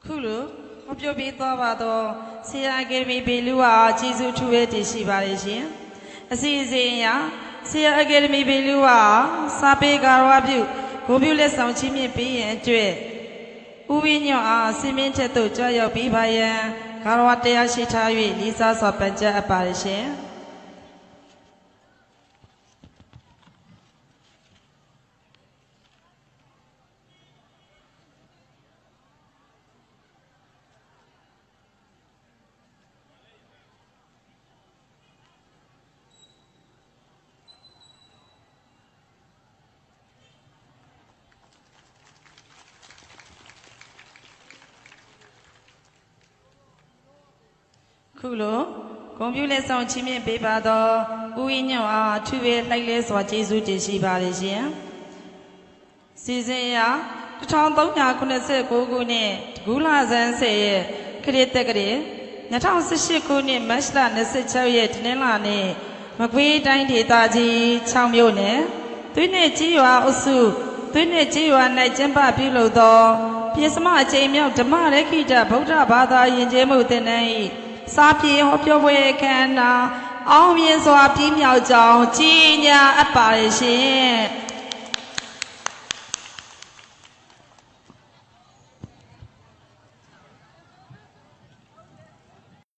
ခုလိုမပြောပြသွားပါတော့ဆရာအကယ်ဒမီဘေလူဟာကျေးဇူးထူးပဲတည်ရှိပါလေရှင်အစီအစဉ်အရဆရာအကယ်ဒမီဘေလူဟာစာပေကာရဝပြုဂုဏ်ပြုလက်ဆောင်ချီးမြှင့်ပေးရန်အတွက်ဥပင်းညော့အားစင်မင်းထက်သို့ကြွရောက်ပြီးပါရန်ကာရဝတရားရှိထား၍လေးစားစွာပန်ကြားအပ်ပါလေရှင်ခုလိုဂုဏ်ပြုလက်ဆောင်ချီးမြှင့်ပေးပါတော့ဥယျာဉ်ညော့အားထူပဲလိုက်လဲစွာကျေးဇူးတင်ရှိပါလေရှင်စီစဉ်ရ1389ခုနှစ်တကူးလာဇန်10ရက်ခရစ်တက္ကရာ2018ခုနှစ်မတ်လ26ရက်တနင်္လာနေ့မကွေးတိုင်းဒေသကြီး6မြို့နယ်သွေးနဲ့ကြီးရွာအုပ်စုသွေးနဲ့ကြီးရွာ၌ကျင်းပပြုလုပ်သောပြစမအကျိန်မြောက်ဓမ္မရခိတဗုဒ္ဓဘာသာယဉ်ကျေးမှုသင်တန်း၏စာပြေဟောပြောပွဲအခမ်းအနားအောင်မြင်စွာပြီးမြောက်ကြောင်းကြီးညာအပ်ပါရှင်